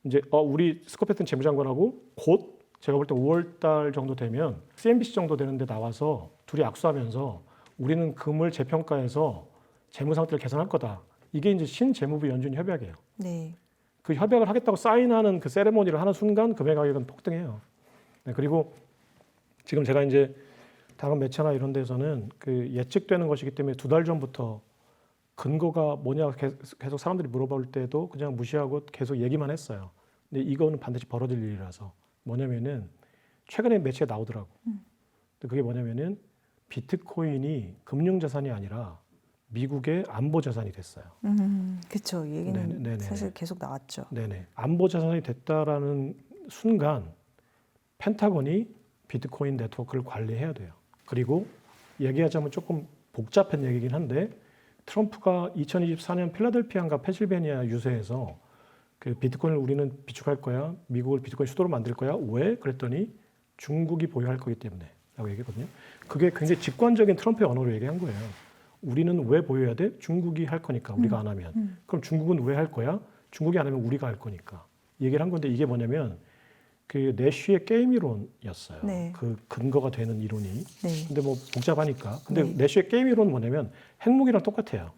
이제 우리 스콧 베슨 재무장관하고 곧 제가 볼 때 5월 달 정도 되면 CNBC 정도 되는데 나와서 둘이 악수하면서 우리는 금을 재평가해서 재무 상태를 개선할 거다. 이게 이제 신재무부 연준 협약이에요. 네. 그 협약을 하겠다고 사인하는 그 세레모니를 하는 순간 금의 가격은 폭등해요. 네, 그리고 지금 제가 이제 다른 매체나 이런 데서는 그 예측되는 것이기 때문에 2달 전부터 근거가 뭐냐 계속 사람들이 물어볼 때도 그냥 무시하고 계속 얘기만 했어요. 근데 이거는 반드시 벌어질 일이라서 뭐냐면은 최근에 매체에 나오더라고. 근데 그게 뭐냐면은 비트코인이 금융자산이 아니라 미국의 안보자산이 됐어요. 그렇죠. 이 얘기는 네네. 사실 계속 나왔죠. 네네. 안보자산이 됐다라는 순간 펜타곤이 비트코인 네트워크를 관리해야 돼요. 그리고 얘기하자면 조금 복잡한 얘기긴 한데 트럼프가 2024년 필라델피아인가 펜실베니아 유세에서 그 비트코인을 우리는 비축할 거야. 미국을 비트코인 수도로 만들 거야. 왜? 그랬더니 중국이 보유할 거기 때문에 라고 얘기했거든요. 그게 굉장히 직관적인 트럼프의 언어로 얘기한 거예요. 우리는 왜 보유해야 돼? 중국이 할 거니까 우리가 안 하면. 그럼 중국은 왜 할 거야? 중국이 안 하면 우리가 할 거니까. 얘기를 한 건데 이게 뭐냐면 그 내쉬의 게임 이론이었어요. 네. 그 근거가 되는 이론이. 네. 근데 뭐 복잡하니까. 근데 네. 내쉬의 게임 이론은 뭐냐면 핵무기랑 똑같아요.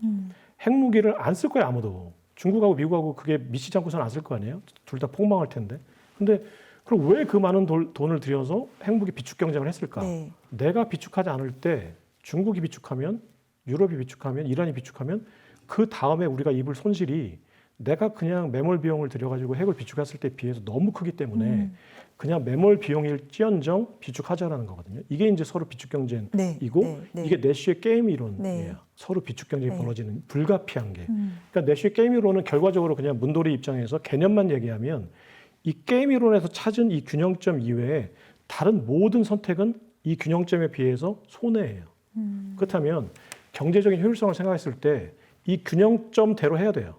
핵무기를 안 쓸 거예요, 아무도. 중국하고 미국하고 그게 미치지 않고서는 안 쓸 거 아니에요? 둘 다 폭망할 텐데. 근데 그럼 왜 그 많은 돈을 들여서 핵무기 비축 경쟁을 했을까? 네. 내가 비축하지 않을 때 중국이 비축하면 유럽이 비축하면 이란이 비축하면 그 다음에 우리가 입을 손실이 내가 그냥 매몰 비용을 들여가지고 핵을 비축했을 때 비해서 너무 크기 때문에 그냥 매몰 비용일지언정 비축하자라는 거거든요. 이게 이제 서로 비축 경쟁이고 네. 네. 이게 내쉬의 게임 이론이에요. 네. 서로 비축 경쟁이 네. 벌어지는 불가피한 게. 그러니까 내쉬의 게임 이론은 결과적으로 그냥 문돌이 입장에서 개념만 얘기하면 이 게임 이론에서 찾은 이 균형점 이외에 다른 모든 선택은 이 균형점에 비해서 손해예요. 그렇다면 경제적인 효율성을 생각했을 때 이 균형점대로 해야 돼요.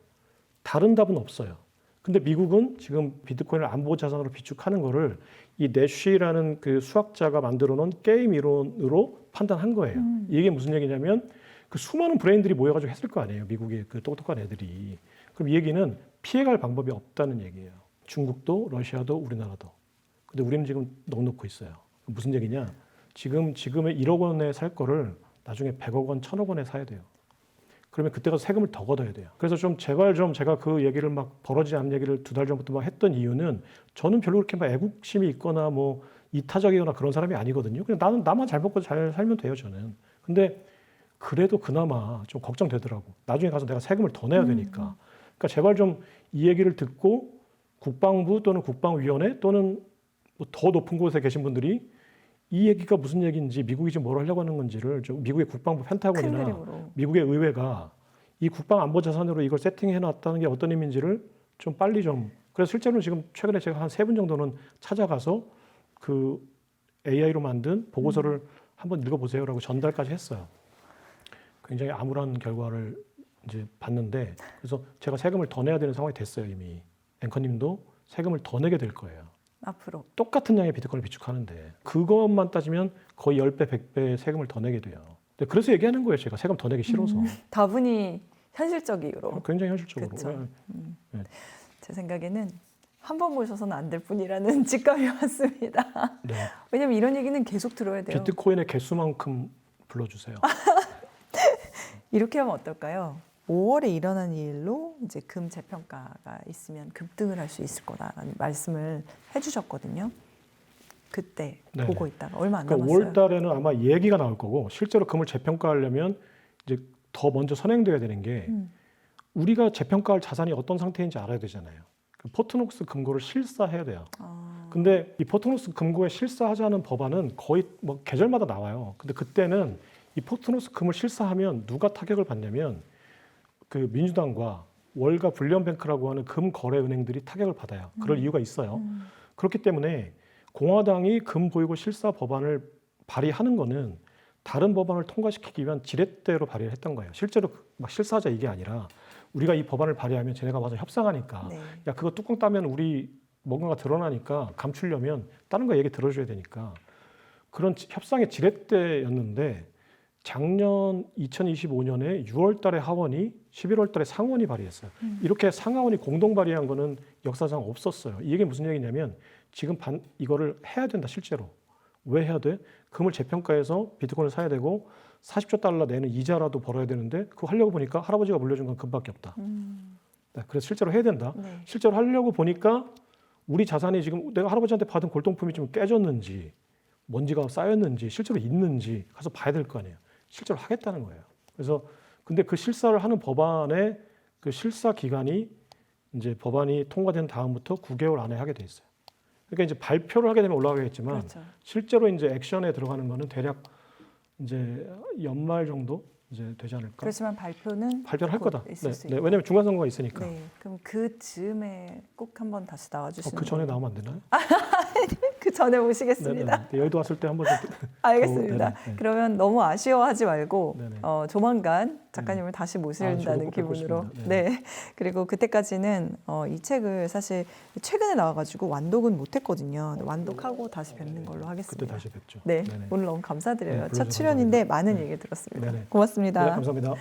다른 답은 없어요. 근데 미국은 지금 비트코인을 안보 자산으로 비축하는 거를 이 내쉬라는 그 수학자가 만들어 놓은 게임 이론으로 판단한 거예요. 이게 무슨 얘기냐면 그 수많은 브레인들이 모여가지고 했을 거 아니에요. 미국의 그 똑똑한 애들이. 그럼 이 얘기는 피해갈 방법이 없다는 얘기예요. 중국도 러시아도 우리나라도. 근데 우리는 지금 넉넉고 있어요. 무슨 얘기냐? 지금의 1억 원에 살 거를 나중에 100억 원, 1000억 원에 사야 돼요. 그러면 그때 가서 세금을 더 걷어야 돼요. 그래서 제발 제가 그 얘기를 막 벌어지지 않은 얘기를 2달 전부터 막 했던 이유는 저는 별로 그렇게 막 애국심이 있거나 뭐 이타적이거나 그런 사람이 아니거든요. 그냥 나만 잘 먹고 잘 살면 돼요, 저는. 근데 그래도 그나마 좀 걱정되더라고. 나중에 가서 내가 세금을 더 내야 되니까. 그러니까 제발 좀 이 얘기를 듣고 국방부 또는 국방위원회 또는 뭐 더 높은 곳에 계신 분들이 이 얘기가 무슨 얘기인지 미국이 지금 뭘 하려고 하는 건지를 미국의 국방부 펜타곤이나 미국의 의회가 이 국방 안보 자산으로 이걸 세팅해 놨다는 게 어떤 의미인지를 좀 빨리 그래서 실제로 지금 최근에 제가 한 3분 정도는 찾아가서 그 AI로 만든 보고서를 한번 읽어보세요라고 전달까지 했어요. 굉장히 암울한 결과를 이제 봤는데 그래서 제가 세금을 더 내야 되는 상황이 됐어요, 이미. 앵커님도 세금을 더 내게 될 거예요. 앞으로 똑같은 양의 비트코인을 비축하는데 그것만 따지면 거의 10배, 100배 세금을 더 내게 돼요. 근데 그래서 얘기하는 거예요. 제가 세금 더 내기 싫어서. 다분히 현실적이로. 굉장히 현실적으로. 그쵸. 네. 제 생각에는 한 번 모셔서는 안 될 뿐이라는 직감이 왔습니다. 네. 왜냐면 이런 얘기는 계속 들어야 돼요. 비트코인의 개수만큼 불러주세요. 이렇게 하면 어떨까요? 5월에 일어난 일로 이제 금 재평가가 있으면 급등을 할 수 있을 거다라는 말씀을 해주셨거든요. 그때 네네. 보고 있다가 얼마 안 그러니까 남았어요. 5월 달에는 아마 얘기가 나올 거고 실제로 금을 재평가하려면 이제 더 먼저 선행돼야 되는 게 우리가 재평가할 자산이 어떤 상태인지 알아야 되잖아요. 그 포트녹스 금고를 실사해야 돼요. 근데 이 포트녹스 금고에 실사하자는 법안은 거의 뭐 계절마다 나와요. 근데 그때는 이 포트녹스 금을 실사하면 누가 타격을 받냐면 그 민주당과 월가 불리언뱅크라고 하는 금 거래 은행들이 타격을 받아요. 그럴 이유가 있어요. 그렇기 때문에 공화당이 금 보유고 실사 법안을 발의하는 거는 다른 법안을 통과시키기 위한 지렛대로 발의를 했던 거예요. 실제로 막 실사하자 이게 아니라 우리가 이 법안을 발의하면 쟤네가 와서 협상하니까 네. 야 그거 뚜껑 따면 우리 뭔가가 드러나니까 감추려면 다른 거 얘기 들어줘야 되니까 그런 협상의 지렛대였는데 작년 2025년에 6월 달에 하원이 11월 달에 상원이 발의했어요. 이렇게 상하원이 공동 발의한 거는 역사상 없었어요. 이게 무슨 얘기냐면 지금 이거를 해야 된다 실제로. 왜 해야 돼? 금을 재평가해서 비트코인을 사야 되고 40조 달러 내는 이자라도 벌어야 되는데 그거 하려고 보니까 할아버지가 물려준 건 금밖에 없다. 네, 그래서 실제로 해야 된다. 네. 실제로 하려고 보니까 우리 자산이 지금 내가 할아버지한테 받은 골동품이 좀 깨졌는지 먼지가 쌓였는지 실제로 있는지 가서 봐야 될 거 아니에요. 실제로 하겠다는 거예요. 그래서 근데 그 실사를 하는 법안의 그 실사 기간이 이제 법안이 통과된 다음부터 9개월 안에 하게 돼 있어요. 그러니까 이제 발표를 하게 되면 올라가겠지만 그렇죠. 실제로 이제 액션에 들어가는 거는 대략 이제 연말 정도 이제 되지 않을까? 그렇지만 발표는 발표를 할 곧 거다. 있을 네, 수 네, 있고. 왜냐하면 중간 선거가 있으니까. 네, 그럼 그 즈음에 꼭 한번 다시 나와주시는. 그 전에 나오면 안 되나요? 그 전에 오시겠습니다. 네, 여의도 왔을 때 한번 좀. 알겠습니다. 네, 네. 그러면 너무 아쉬워하지 말고 네네. 조만간 작가님을 다시 모신다는 저도 꼭 뵙고 기분으로. 싶습니다. 네. 그리고 그때까지는 이 책을 사실 최근에 나와가지고 완독은 못했거든요. 완독하고 다시 뵙는 걸로 그때 하겠습니다. 다시 뵙죠. 네, 네네. 오늘 너무 감사드려요. 네, 첫 불러주셔서 출연인데 감사합니다. 많은 네. 얘기 들었습니다. 네네. 고맙습니다. 네, 감사합니다.